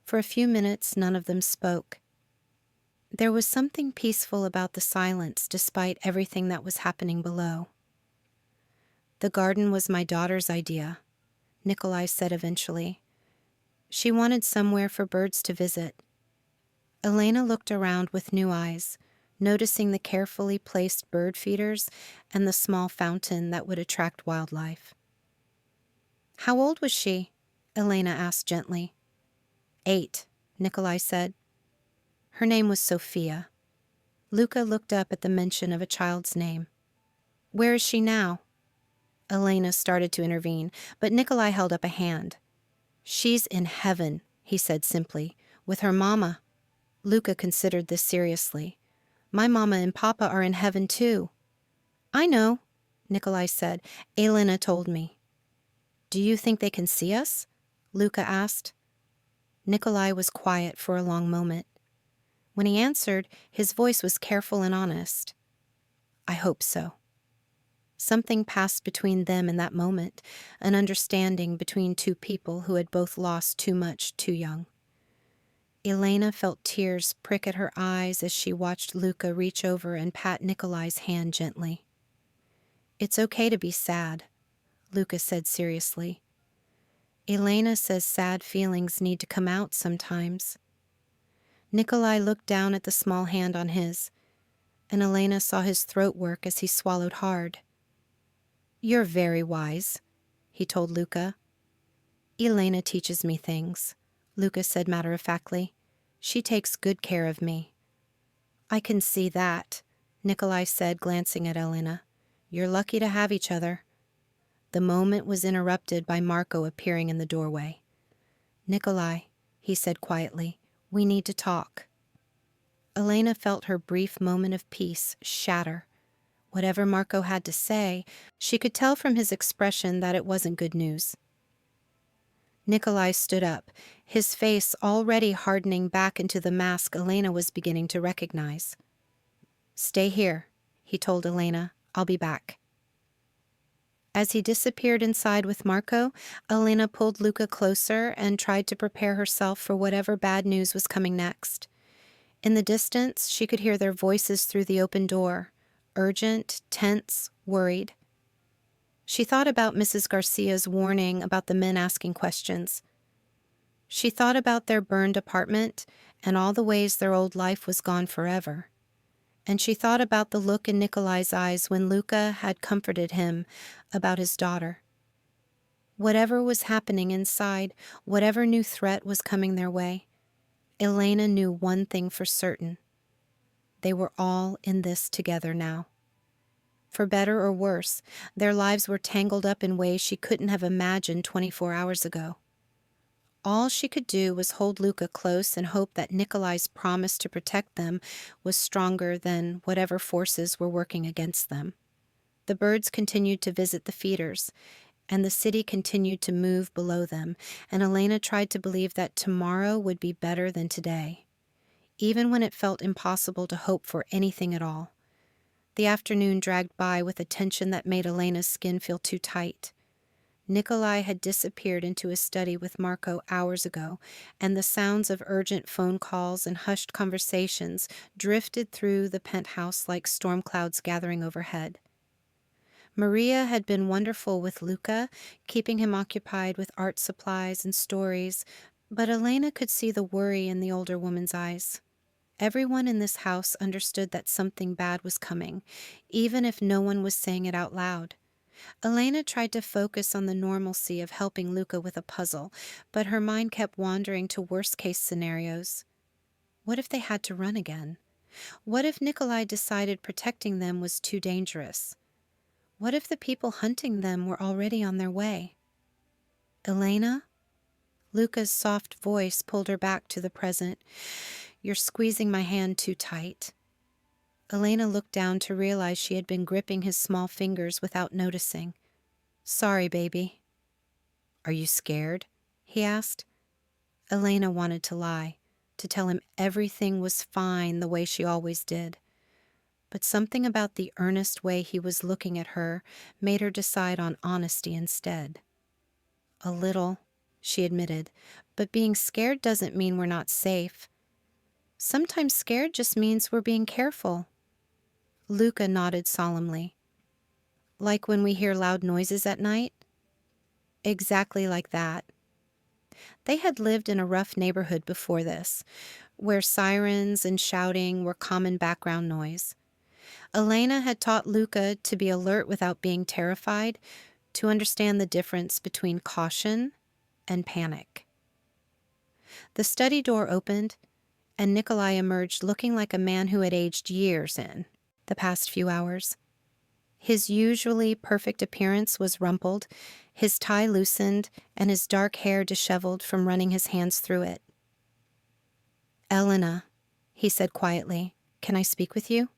For a few minutes, none of them spoke. There was something peaceful about the silence, despite everything that was happening below. The garden was my daughter's idea, Nicolai said eventually. She wanted somewhere for birds to visit. Elena looked around with new eyes, noticing the carefully placed bird feeders and the small fountain that would attract wildlife. How old was she? Elena asked gently. 8, Nicolai said. Her name was Sophia. Luca looked up at the mention of a child's name. Where is she now? Elena started to intervene, but Nicolai held up a hand. She's in heaven, he said simply, with her mama. Luca considered this seriously. My mama and papa are in heaven too. I know, Nicolai said. Elena told me. Do you think they can see us? Luca asked. Nicolai was quiet for a long moment. When he answered, his voice was careful and honest. I hope so. Something passed between them in that moment, an understanding between two people who had both lost too much too young. Elena felt tears prick at her eyes as she watched Luca reach over and pat Nicolai's hand gently. It's okay to be sad, Luca said seriously. Elena says sad feelings need to come out sometimes. Nicolai looked down at the small hand on his, and Elena saw his throat work as he swallowed hard. You're very wise, he told Luca. Elena teaches me things, Luca said matter-of-factly. She takes good care of me. I can see that, Nicolai said, glancing at Elena. You're lucky to have each other. The moment was interrupted by Marco appearing in the doorway. Nicolai, he said quietly, we need to talk. Elena felt her brief moment of peace shatter. Whatever Marco had to say, she could tell from his expression that it wasn't good news. Nicolai stood up, his face already hardening back into the mask Elena was beginning to recognize. Stay here, he told Elena. I'll be back. As he disappeared inside with Marco, Elena pulled Luca closer and tried to prepare herself for whatever bad news was coming next. In the distance, she could hear their voices through the open door, urgent, tense, worried. She thought about Mrs. Garcia's warning about the men asking questions. She thought about their burned apartment and all the ways their old life was gone forever. And she thought about the look in Nicolai's eyes when Luca had comforted him about his daughter. Whatever was happening inside, whatever new threat was coming their way, Elena knew one thing for certain. They were all in this together now. For better or worse, their lives were tangled up in ways she couldn't have imagined 24 hours ago. All she could do was hold Luca close and hope that Nicolai's promise to protect them was stronger than whatever forces were working against them. The birds continued to visit the feeders, and the city continued to move below them, and Elena tried to believe that tomorrow would be better than today, even when it felt impossible to hope for anything at all. The afternoon dragged by with a tension that made Elena's skin feel too tight. Nicolai had disappeared into his study with Marco hours ago, and the sounds of urgent phone calls and hushed conversations drifted through the penthouse like storm clouds gathering overhead. Maria had been wonderful with Luca, keeping him occupied with art supplies and stories, but Elena could see the worry in the older woman's eyes. Everyone in this house understood that something bad was coming, even if no one was saying it out loud. Elena tried to focus on the normalcy of helping Luca with a puzzle, but her mind kept wandering to worst-case scenarios. What if they had to run again? What if Nicolai decided protecting them was too dangerous? What if the people hunting them were already on their way? Elena? Luca's soft voice pulled her back to the present. You're squeezing my hand too tight. Elena looked down to realize she had been gripping his small fingers without noticing. Sorry, baby. Are you scared? He asked. Elena wanted to lie, to tell him everything was fine the way she always did. But something about the earnest way he was looking at her made her decide on honesty instead. A little, she admitted, but being scared doesn't mean we're not safe. Sometimes scared just means we're being careful. Luca nodded solemnly. Like when we hear loud noises at night? Exactly like that. They had lived in a rough neighborhood before this, where sirens and shouting were common background noise. Elena had taught Luca to be alert without being terrified, to understand the difference between caution and panic. The study door opened, and Nicolai emerged looking like a man who had aged years in the past few hours. His usually perfect appearance was rumpled, his tie loosened, and his dark hair disheveled from running his hands through it. "Elena," he said quietly, "can I speak with you?"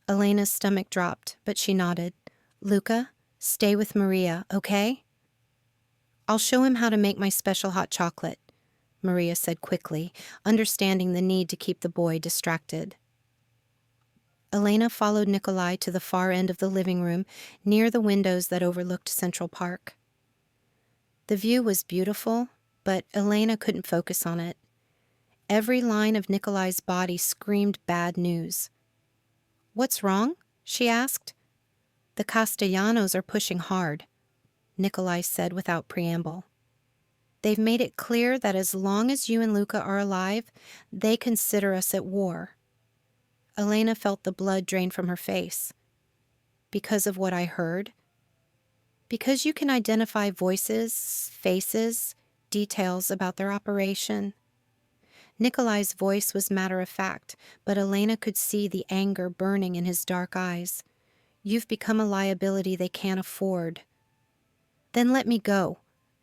Elena's stomach dropped, but she nodded. "Luca, stay with Maria, okay?" "I'll show him how to make my special hot chocolate," Maria said quickly, understanding the need to keep the boy distracted. Elena followed Nicolai to the far end of the living room, near the windows that overlooked Central Park. The view was beautiful, but Elena couldn't focus on it. Every line of Nicolai's body screamed bad news. "What's wrong?" she asked. "The Castellanos are pushing hard," Nicolai said without preamble. "They've made it clear that as long as you and Luca are alive, they consider us at war." Elena felt the blood drain from her face. "Because of what I heard?" "Because you can identify voices, faces, details about their operation." Nicolai's voice was matter-of-fact, but Elena could see the anger burning in his dark eyes. "You've become a liability they can't afford." "Then let me go,"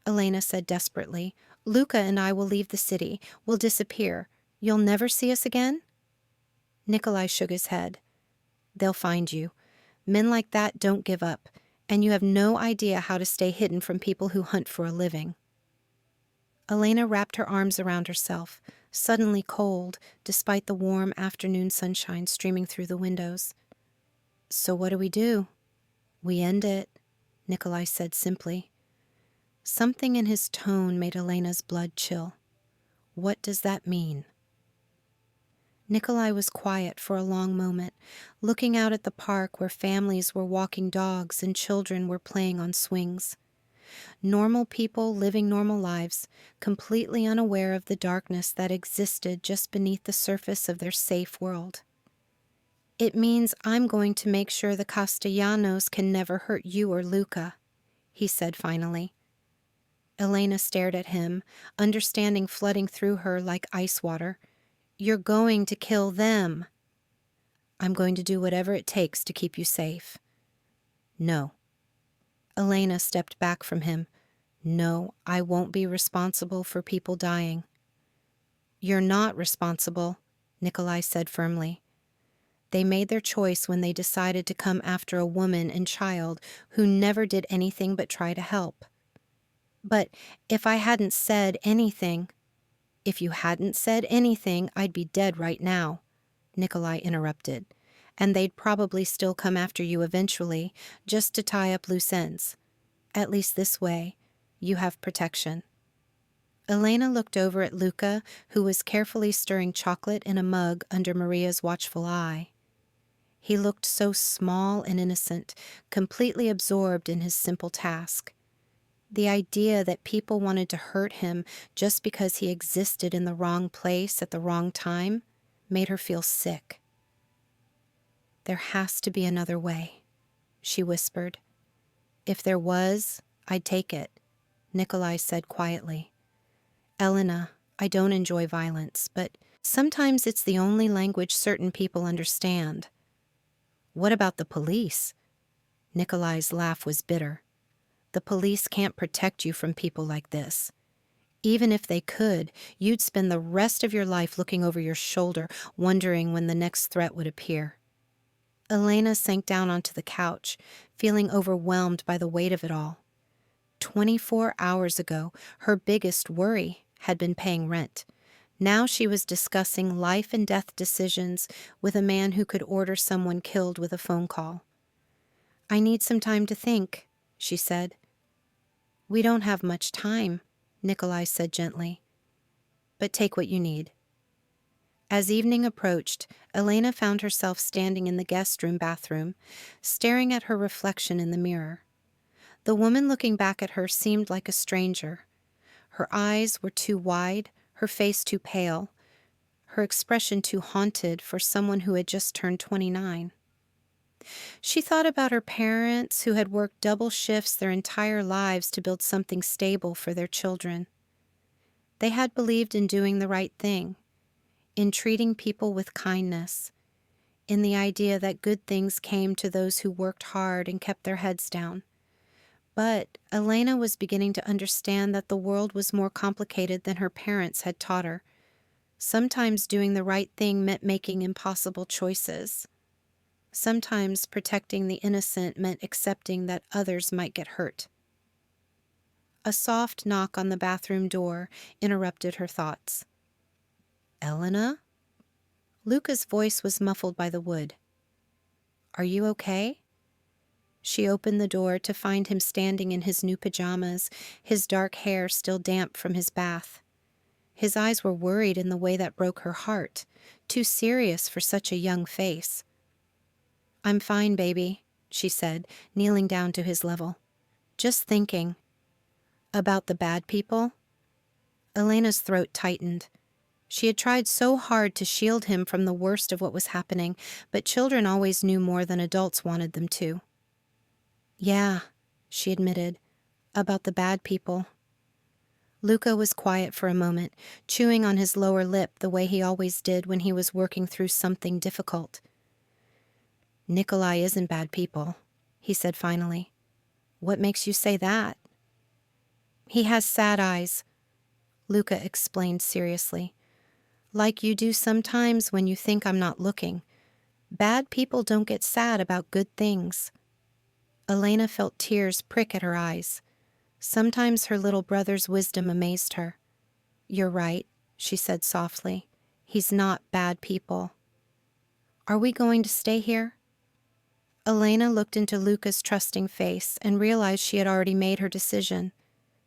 Elena said desperately. "Luca and I will leave the city. We'll disappear. You'll never see us again?" Nicolai shook his head. "They'll find you. Men like that don't give up, and you have no idea how to stay hidden from people who hunt for a living." Elena wrapped her arms around herself, suddenly cold, despite the warm afternoon sunshine streaming through the windows. "So what do? We end it," Nicolai said simply. Something in his tone made Elena's blood chill. "What does that mean?" Nicolai was quiet for a long moment, looking out at the park where families were walking dogs and children were playing on swings. Normal people living normal lives, completely unaware of the darkness that existed just beneath the surface of their safe world. "It means I'm going to make sure the Castellanos can never hurt you or Luca," he said finally. Elena stared at him, understanding flooding through her like ice water. "You're going to kill them." "I'm going to do whatever it takes to keep you safe." "No." Elena stepped back from him. "No, I won't be responsible for people dying." "You're not responsible," Nicolai said firmly. "They made their choice when they decided to come after a woman and child who never did anything but try to help." "But if I hadn't said anything—" "If you hadn't said anything, I'd be dead right now," Nicolai interrupted. "And they'd probably still come after you eventually, just to tie up loose ends. At least this way, you have protection." Elena looked over at Luca, who was carefully stirring chocolate in a mug under Maria's watchful eye. He looked so small and innocent, completely absorbed in his simple task. The idea that people wanted to hurt him just because he existed in the wrong place at the wrong time made her feel sick. "There has to be another way," she whispered. "If there was, I'd take it," Nicolai said quietly. "Elena, I don't enjoy violence, but sometimes it's the only language certain people understand." "What about the police?" Nicolai's laugh was bitter. "The police can't protect you from people like this. Even if they could, you'd spend the rest of your life looking over your shoulder, wondering when the next threat would appear." Elena sank down onto the couch, feeling overwhelmed by the weight of it all. 24 hours ago, her biggest worry had been paying rent. Now she was discussing life and death decisions with a man who could order someone killed with a phone call. "I need some time to think," she said. "We don't have much time," Nicolai said gently. "But take what you need." As evening approached, Elena found herself standing in the guest room bathroom, staring at her reflection in the mirror. The woman looking back at her seemed like a stranger. Her eyes were too wide, her face too pale, her expression too haunted for someone who had just turned 29. She thought about her parents who had worked double shifts their entire lives to build something stable for their children. They had believed in doing the right thing, in treating people with kindness, in the idea that good things came to those who worked hard and kept their heads down. But Elena was beginning to understand that the world was more complicated than her parents had taught her. Sometimes doing the right thing meant making impossible choices. Sometimes protecting the innocent meant accepting that others might get hurt. A soft knock on the bathroom door interrupted her thoughts. "Elena?" Luca's voice was muffled by the wood. "Are you okay?" She opened the door to find him standing in his new pajamas, his dark hair still damp from his bath. His eyes were worried in the way that broke her heart, too serious for such a young face. "I'm fine, baby," she said, kneeling down to his level. "Just thinking." "About the bad people?" Elena's throat tightened. She had tried so hard to shield him from the worst of what was happening, but children always knew more than adults wanted them to. "Yeah," she admitted, "about the bad people." Luca was quiet for a moment, chewing on his lower lip the way he always did when he was working through something difficult. "Nicolai isn't bad people," he said finally. "What makes you say that?" "He has sad eyes," Luca explained seriously. "Like you do sometimes when you think I'm not looking. Bad people don't get sad about good things." Elena felt tears prick at her eyes. Sometimes her little brother's wisdom amazed her. "You're right," she said softly. "He's not bad people." "Are we going to stay here?" Elena looked into Luca's trusting face and realized she had already made her decision.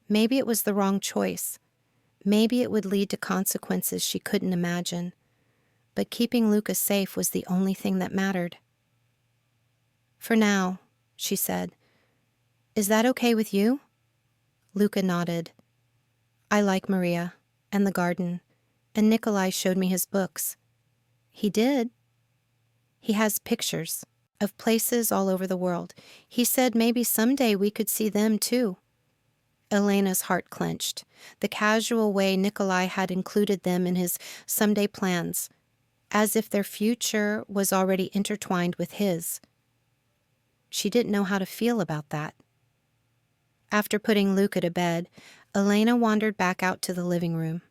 Maybe it was the wrong choice. Maybe it would lead to consequences she couldn't imagine. But keeping Luca safe was the only thing that mattered. "For now," she said. "Is that okay with you?" Luca nodded. "I like Maria, and the garden, and Nicolai showed me his books." "He did?" "He has pictures of places all over the world. He said maybe someday we could see them too." Elena's heart clenched, the casual way Nicolai had included them in his someday plans, as if their future was already intertwined with his. She didn't know how to feel about that. After putting Luca to bed, Elena wandered back out to the living room.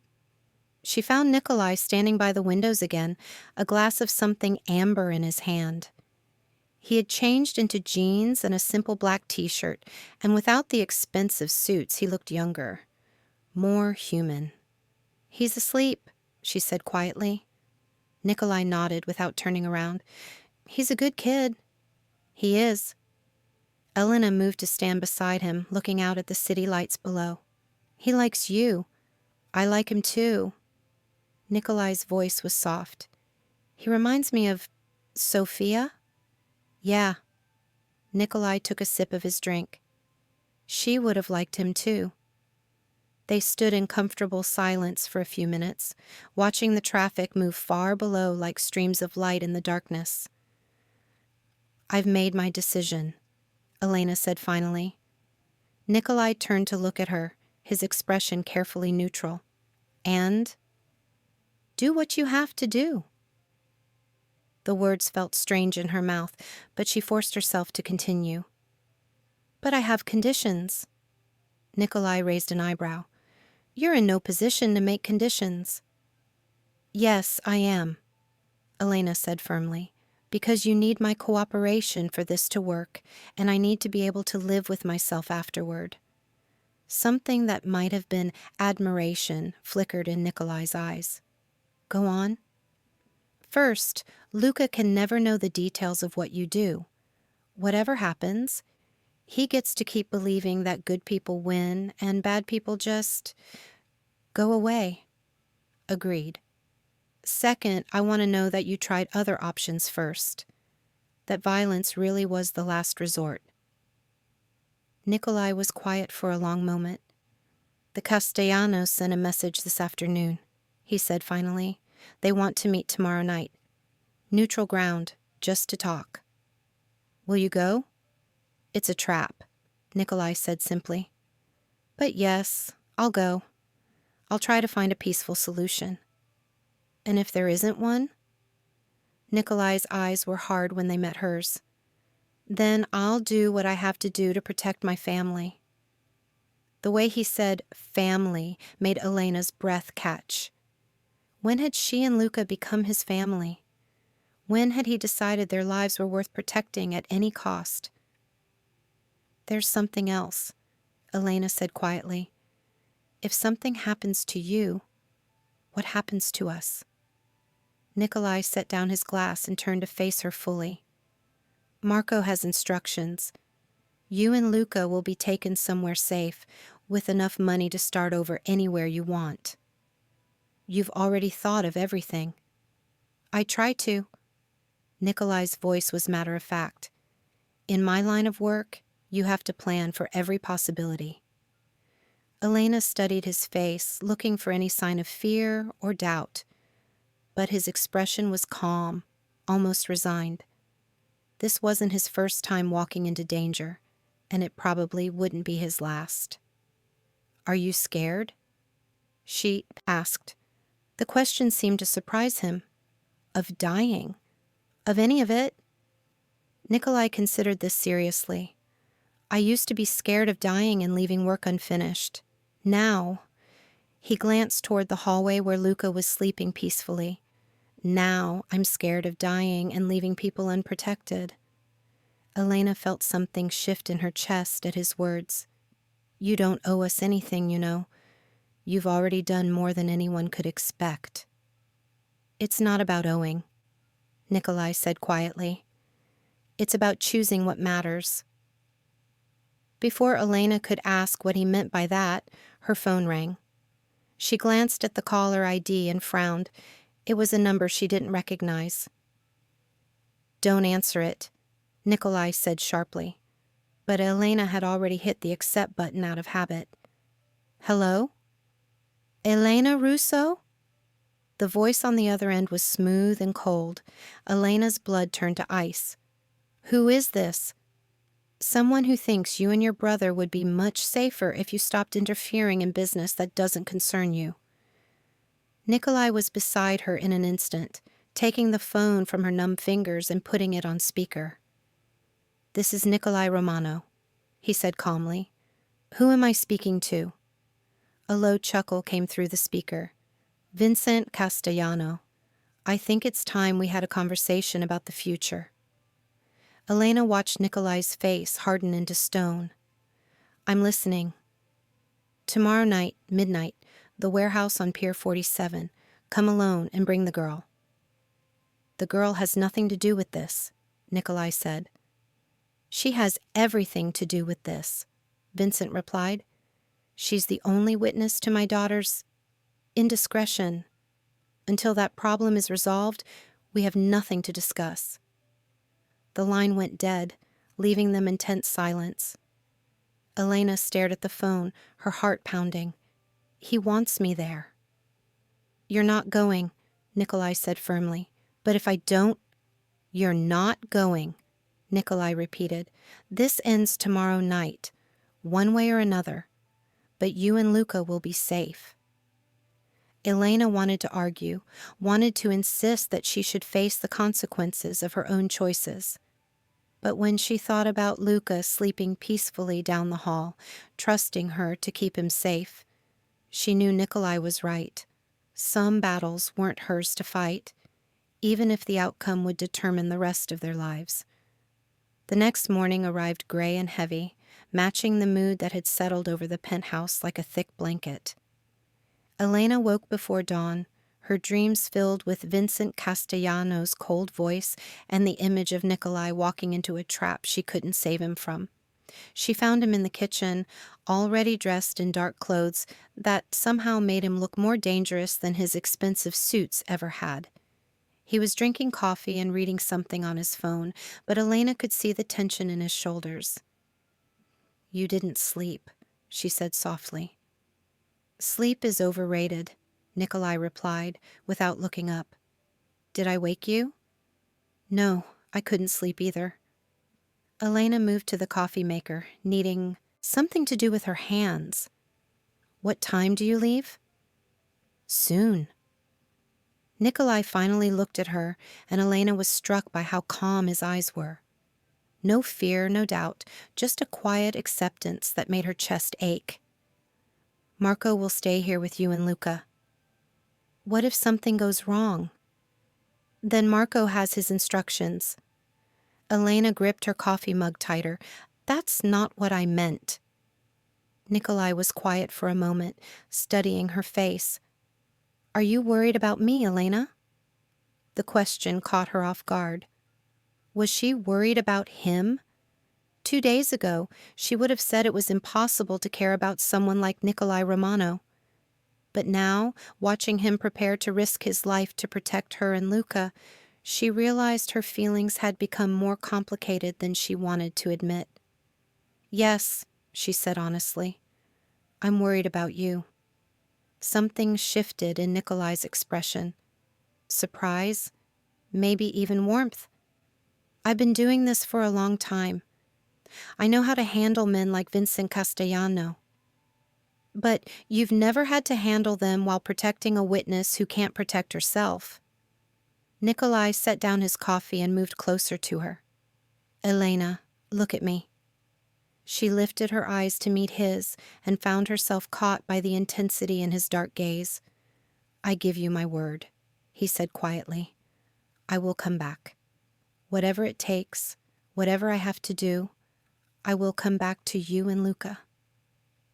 She found Nicolai standing by the windows again, a glass of something amber in his hand. He had changed into jeans and a simple black t-shirt, and without the expensive suits, he looked younger, more human. "He's asleep," she said quietly. Nicolai nodded without turning around. "He's a good kid." "He is." Elena moved to stand beside him, looking out at the city lights below. "He likes you. I like him too." Nicolai's voice was soft. "He reminds me of Sophia?" "Yeah." Nicolai took a sip of his drink. She would have liked him too. They stood in comfortable silence for a few minutes, watching the traffic move far below like streams of light in the darkness. "I've made my decision," Elena said finally. Nicolai turned to look at her, his expression carefully neutral. "And?" "Do what you have to do." The words felt strange in her mouth, but she forced herself to continue. "But I have conditions." Nicolai raised an eyebrow. "You're in no position to make conditions." "Yes, I am," Elena said firmly, "because you need my cooperation for this to work, and I need to be able to live with myself afterward." Something that might have been admiration flickered in Nicolai's eyes. Go on. First, Luca can never know the details of what you do. Whatever happens, he gets to keep believing that good people win and bad people just go away. Agreed. Second, I want to know that you tried other options first. That violence really was the last resort. Nicolai was quiet for a long moment. The Castellanos sent a message this afternoon, he said finally. They want to meet tomorrow night. Neutral ground, just to talk. Will you go? It's a trap, Nicolai said simply. But yes, I'll go. I'll try to find a peaceful solution. And if there isn't one? Nicolai's eyes were hard when they met hers. Then I'll do what I have to do to protect my family. The way he said family made Elena's breath catch. When had she and Luca become his family? When had he decided their lives were worth protecting at any cost? There's something else, Elena said quietly. If something happens to you, what happens to us? Nicolai set down his glass and turned to face her fully. Marco has instructions. You and Luca will be taken somewhere safe, with enough money to start over anywhere you want. You've already thought of everything. I try to. Nicolai's voice was matter-of-fact. In my line of work, you have to plan for every possibility. Elena studied his face, looking for any sign of fear or doubt. But his expression was calm, almost resigned. This wasn't his first time walking into danger, and it probably wouldn't be his last. Are you scared? She asked. The question seemed to surprise him. Of dying? Of any of it? Nicolai considered this seriously. I used to be scared of dying and leaving work unfinished. Now, he glanced toward the hallway where Luca was sleeping peacefully. Now I'm scared of dying and leaving people unprotected. Elena felt something shift in her chest at his words. You don't owe us anything, you know. You've already done more than anyone could expect. It's not about owing, Nicolai said quietly. It's about choosing what matters. Before Elena could ask what he meant by that, her phone rang. She glanced at the caller ID and frowned. It was a number she didn't recognize. Don't answer it, Nicolai said sharply. But Elena had already hit the accept button out of habit. Hello? Elena Russo? The voice on the other end was smooth and cold. Elena's blood turned to ice. Who is this? Someone who thinks you and your brother would be much safer if you stopped interfering in business that doesn't concern you. Nicolai was beside her in an instant, taking the phone from her numb fingers and putting it on speaker. This is Nicolai Romano, he said calmly. Who am I speaking to? A low chuckle came through the speaker. Vincent Castellano. I think it's time we had a conversation about the future. Elena watched Nicolai's face harden into stone. I'm listening. Tomorrow night, midnight, the warehouse on Pier 47. Come alone and bring the girl. The girl has nothing to do with this, Nicolai said. She has everything to do with this, Vincent replied. She's the only witness to my daughter's indiscretion. Until that problem is resolved, we have nothing to discuss. The line went dead, leaving them in tense silence. Elena stared at the phone, her heart pounding. He wants me there. You're not going, Nicolai said firmly. But if I don't, you're not going, Nicolai repeated. This ends tomorrow night, one way or another. But you and Luca will be safe. Elena wanted to argue, wanted to insist that she should face the consequences of her own choices. But when she thought about Luca sleeping peacefully down the hall, trusting her to keep him safe, she knew Nicolai was right. Some battles weren't hers to fight, even if the outcome would determine the rest of their lives. The next morning arrived gray and heavy, matching the mood that had settled over the penthouse like a thick blanket. Elena woke before dawn, her dreams filled with Vincent Castellano's cold voice and the image of Nicolai walking into a trap she couldn't save him from. She found him in the kitchen, already dressed in dark clothes that somehow made him look more dangerous than his expensive suits ever had. He was drinking coffee and reading something on his phone, but Elena could see the tension in his shoulders. "You didn't sleep," she said softly. "Sleep is overrated," Nicolai replied, without looking up. "Did I wake you?" "No, I couldn't sleep either." Elena moved to the coffee maker, needing something to do with her hands. "What time do you leave?" "Soon." Nicolai finally looked at her, and Elena was struck by how calm his eyes were. No fear, no doubt, just a quiet acceptance that made her chest ache. "Marco will stay here with you and Luca." "What if something goes wrong?" "Then Marco has his instructions." Elena gripped her coffee mug tighter. "That's not what I meant." Nicolai was quiet for a moment, studying her face. "Are you worried about me, Elena?" The question caught her off guard. Was she worried about him? 2 days ago, she would have said it was impossible to care about someone like Nicolai Romano. But now, watching him prepare to risk his life to protect her and Luca, she realized her feelings had become more complicated than she wanted to admit. "Yes," she said honestly. "I'm worried about you." Something shifted in Nicolai's expression. Surprise, maybe even warmth. "I've been doing this for a long time. I know how to handle men like Vincent Castellano." "But you've never had to handle them while protecting a witness who can't protect herself." Nicolai set down his coffee and moved closer to her. "Elena, look at me." She lifted her eyes to meet his and found herself caught by the intensity in his dark gaze. "I give you my word," he said quietly. "I will come back. Whatever it takes, whatever I have to do, I will come back to you and Luca."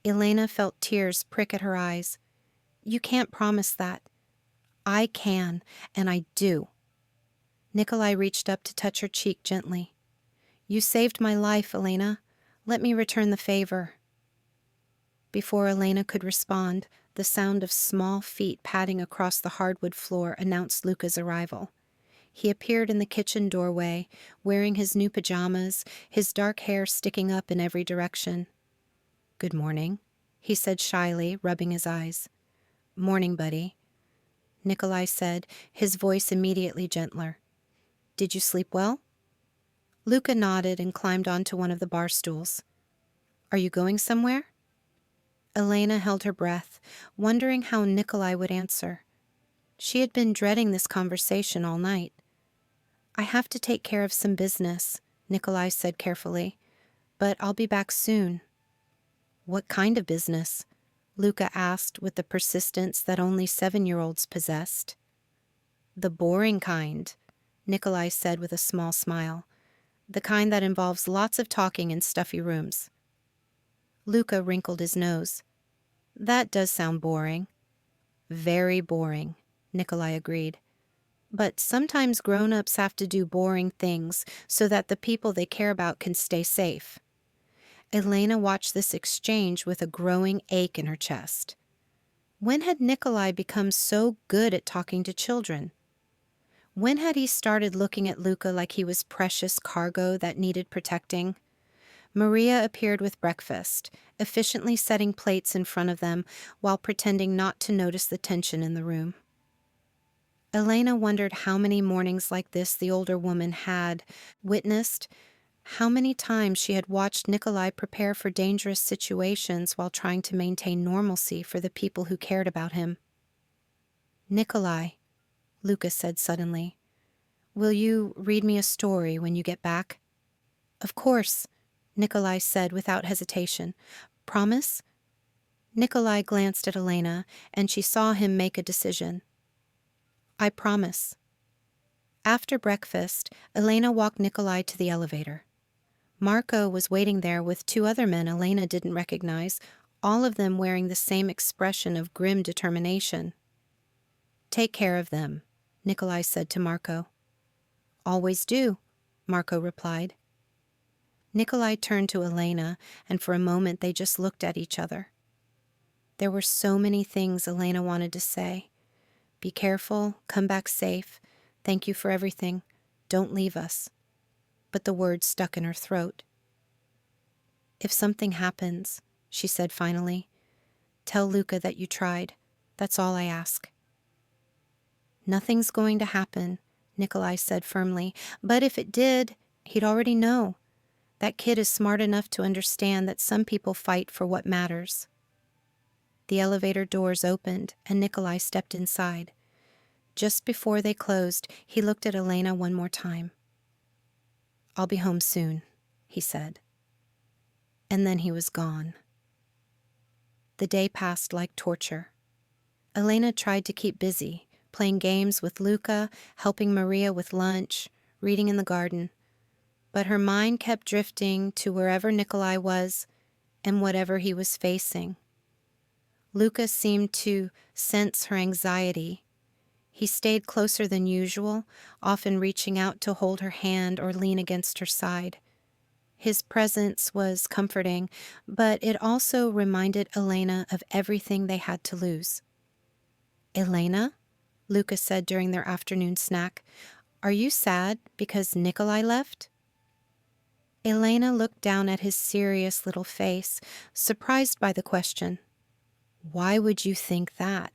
Elena felt tears prick at her eyes. "You can't promise that." "I can, and I do." Nicolai reached up to touch her cheek gently. "You saved my life, Elena. Let me return the favor." Before Elena could respond, the sound of small feet padding across the hardwood floor announced Luca's arrival. He appeared in the kitchen doorway, wearing his new pajamas, his dark hair sticking up in every direction. "Good morning," he said shyly, rubbing his eyes. "Morning, buddy," Nicolai said, his voice immediately gentler. "Did you sleep well?" Luca nodded and climbed onto one of the bar stools. "Are you going somewhere?" Elena held her breath, wondering how Nicolai would answer. She had been dreading this conversation all night. "I have to take care of some business," Nicolai said carefully, "but I'll be back soon." "What kind of business?" Luca asked with the persistence that only 7-year-olds possessed. "The boring kind," Nicolai said with a small smile. "The kind that involves lots of talking in stuffy rooms." Luca wrinkled his nose. "That does sound boring." "Very boring," Nicolai agreed. "But sometimes grown-ups have to do boring things so that the people they care about can stay safe." Elena watched this exchange with a growing ache in her chest. When had Nicolai become so good at talking to children? When had he started looking at Luca like he was precious cargo that needed protecting? Maria appeared with breakfast, efficiently setting plates in front of them while pretending not to notice the tension in the room. Elena wondered how many mornings like this the older woman had witnessed, how many times she had watched Nicolai prepare for dangerous situations while trying to maintain normalcy for the people who cared about him. "Nicolai," Luca said suddenly, "will you read me a story when you get back?" "Of course," Nicolai said without hesitation. "Promise?" Nicolai glanced at Elena, and she saw him make a decision. "I promise." After breakfast, Elena walked Nicolai to the elevator. Marco was waiting there with two other men Elena didn't recognize, all of them wearing the same expression of grim determination. "Take care of them," Nicolai said to Marco. "Always do," Marco replied. Nicolai turned to Elena, and for a moment they just looked at each other. There were so many things Elena wanted to say. "Be careful, come back safe, thank you for everything, don't leave us." But the words stuck in her throat. "If something happens," she said finally, "tell Luca that you tried. That's all I ask." "Nothing's going to happen," Nicolai said firmly. "But if it did, he'd already know. That kid is smart enough to understand that some people fight for what matters." The elevator doors opened, and Nicolai stepped inside. Just before they closed, he looked at Elena one more time. "I'll be home soon," he said. And then he was gone. The day passed like torture. Elena tried to keep busy, playing games with Luca, helping Maria with lunch, reading in the garden. But her mind kept drifting to wherever Nicolai was and whatever he was facing. Luca seemed to sense her anxiety. He stayed closer than usual, often reaching out to hold her hand or lean against her side. His presence was comforting, but it also reminded Elena of everything they had to lose. "Elena," Luca said during their afternoon snack, "are you sad because Nicolai left?" Elena looked down at his serious little face, surprised by the question. "Why would you think that?"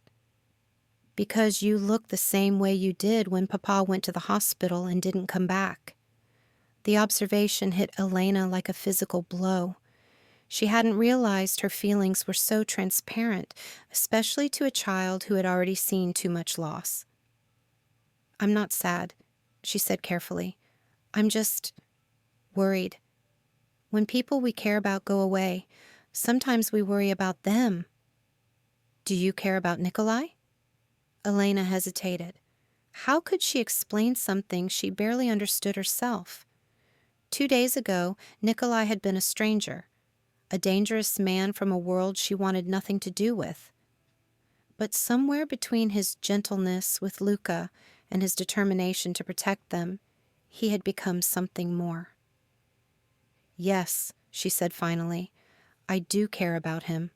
"Because you look the same way you did when Papa went to the hospital and didn't come back." The observation hit Elena like a physical blow. She hadn't realized her feelings were so transparent, especially to a child who had already seen too much loss. "I'm not sad," she said carefully. "I'm just worried. When people we care about go away, sometimes we worry about them." "Do you care about Nicolai?" Elena hesitated. How could she explain something she barely understood herself? 2 days ago, Nicolai had been a stranger, a dangerous man from a world she wanted nothing to do with. But somewhere between his gentleness with Luca and his determination to protect them, he had become something more. "Yes," she said finally, "I do care about him."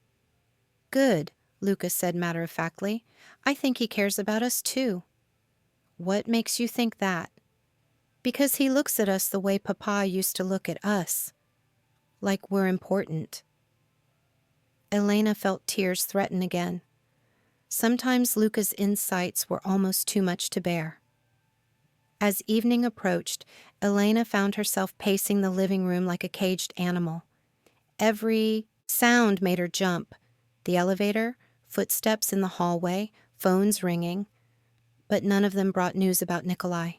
"Good," Luca said matter-of-factly. "I think he cares about us too." "What makes you think that?" "Because he looks at us the way Papa used to look at us. Like we're important." Elena felt tears threaten again. Sometimes Luca's insights were almost too much to bear. As evening approached, Elena found herself pacing the living room like a caged animal. Every sound made her jump. The elevator, footsteps in the hallway, phones ringing. But none of them brought news about Nicolai.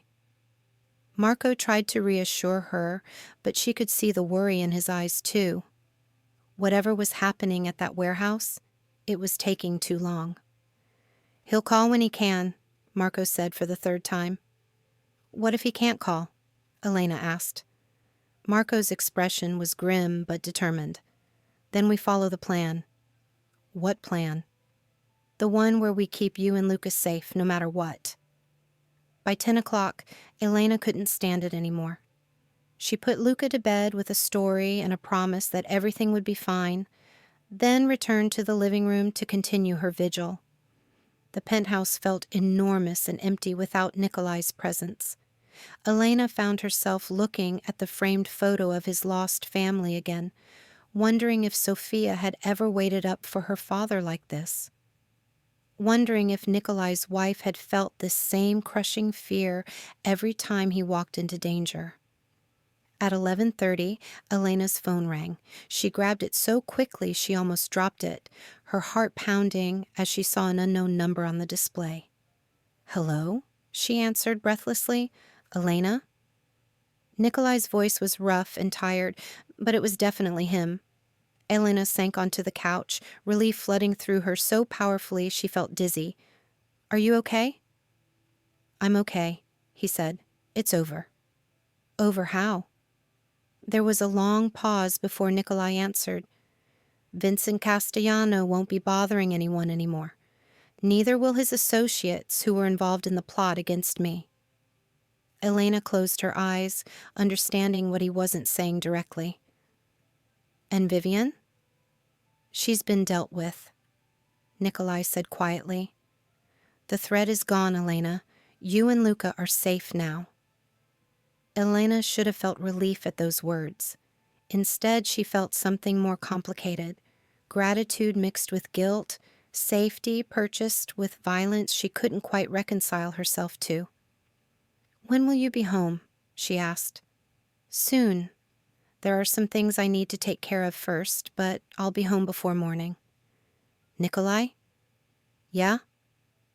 Marco tried to reassure her, but she could see the worry in his eyes too. Whatever was happening at that warehouse, it was taking too long. "He'll call when he can," Marco said for the third time. "What if he can't call?" Elena asked. Marco's expression was grim but determined. "Then we follow the plan." "What plan?" "The one where we keep you and Lucas safe, no matter what." By 10 o'clock, Elena couldn't stand it anymore. She put Luca to bed with a story and a promise that everything would be fine, then returned to the living room to continue her vigil. The penthouse felt enormous and empty without Nicolai's presence. Elena found herself looking at the framed photo of his lost family again, wondering if Sophia had ever waited up for her father like this. Wondering if Nicolai's wife had felt this same crushing fear every time he walked into danger. At 11:30, Elena's phone rang. She grabbed it so quickly she almost dropped it, her heart pounding as she saw an unknown number on the display. "Hello?" she answered breathlessly. "Elena?" Nicolai's voice was rough and tired, but it was definitely him. Elena sank onto the couch, relief flooding through her so powerfully she felt dizzy. "Are you okay?" "I'm okay," he said. "It's over." "Over how?" There was a long pause before Nicolai answered. Vincent Castellano won't be bothering anyone anymore. Neither will his associates who were involved in the plot against me. Elena closed her eyes, understanding what he wasn't saying directly. And Vivian? She's been dealt with, Nicolai said quietly. The threat is gone, Elena. You and Luca are safe now. Elena should have felt relief at those words. Instead, she felt something more complicated. Gratitude mixed with guilt, safety purchased with violence she couldn't quite reconcile herself to. When will you be home? She asked. Soon. There are some things I need to take care of first, but I'll be home before morning. Nicolai? Yeah?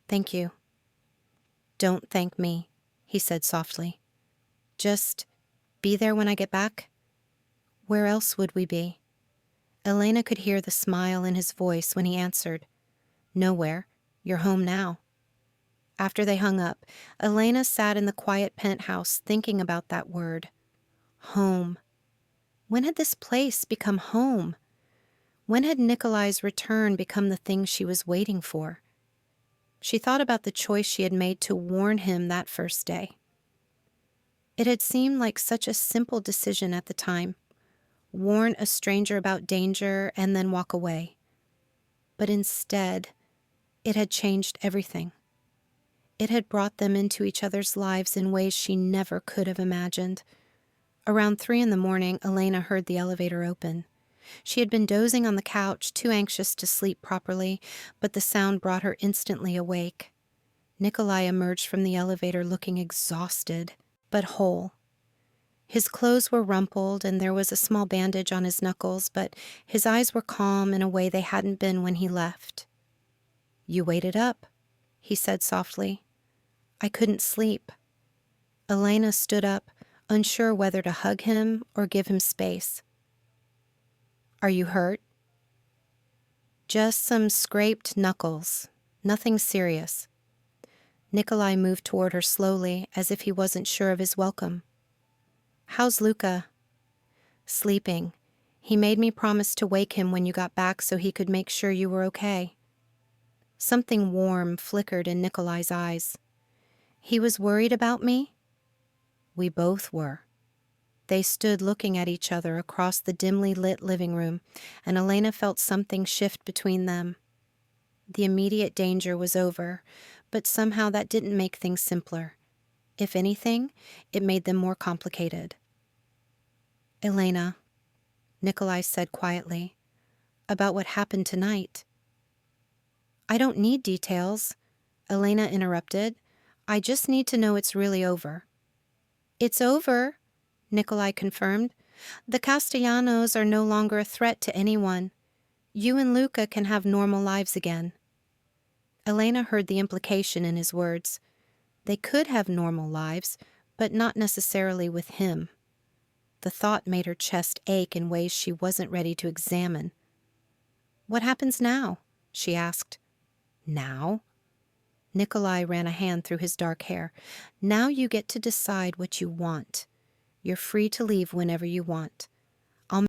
Thank you. Don't thank me, he said softly. Just be there when I get back? Where else would we be? Elena could hear the smile in his voice when he answered. Nowhere. You're home now. After they hung up, Elena sat in the quiet penthouse thinking about that word. Home. When had this place become home? When had Nicolai's return become the thing she was waiting for? She thought about the choice she had made to warn him that first day. It had seemed like such a simple decision at the time. Warn a stranger about danger and then walk away. But instead, it had changed everything. It had brought them into each other's lives in ways she never could have imagined. Around 3 a.m, Elena heard the elevator open. She had been dozing on the couch, too anxious to sleep properly, but the sound brought her instantly awake. Nicolai emerged from the elevator looking exhausted, but whole. His clothes were rumpled and there was a small bandage on his knuckles, but his eyes were calm in a way they hadn't been when he left. You waited up, he said softly. I couldn't sleep. Elena stood up, unsure whether to hug him or give him space. Are you hurt? Just some scraped knuckles. Nothing serious. Nicolai moved toward her slowly, as if he wasn't sure of his welcome. How's Luca? Sleeping. He made me promise to wake him when you got back so he could make sure you were okay. Something warm flickered in Nicolai's eyes. He was worried about me? We both were. They stood looking at each other across the dimly lit living room, and Elena felt something shift between them. The immediate danger was over, but somehow that didn't make things simpler. If anything, it made them more complicated. Elena, Nicolai said quietly, about what happened tonight. I don't need details, Elena interrupted. I just need to know it's really over. It's over, Nicolai confirmed. The Castellanos are no longer a threat to anyone. You and Luca can have normal lives again. Elena heard the implication in his words. They could have normal lives, but not necessarily with him. The thought made her chest ache in ways she wasn't ready to examine. What happens now? She asked. Now? Nicolai ran a hand through his dark hair. Now you get to decide what you want. You're free to leave whenever you want.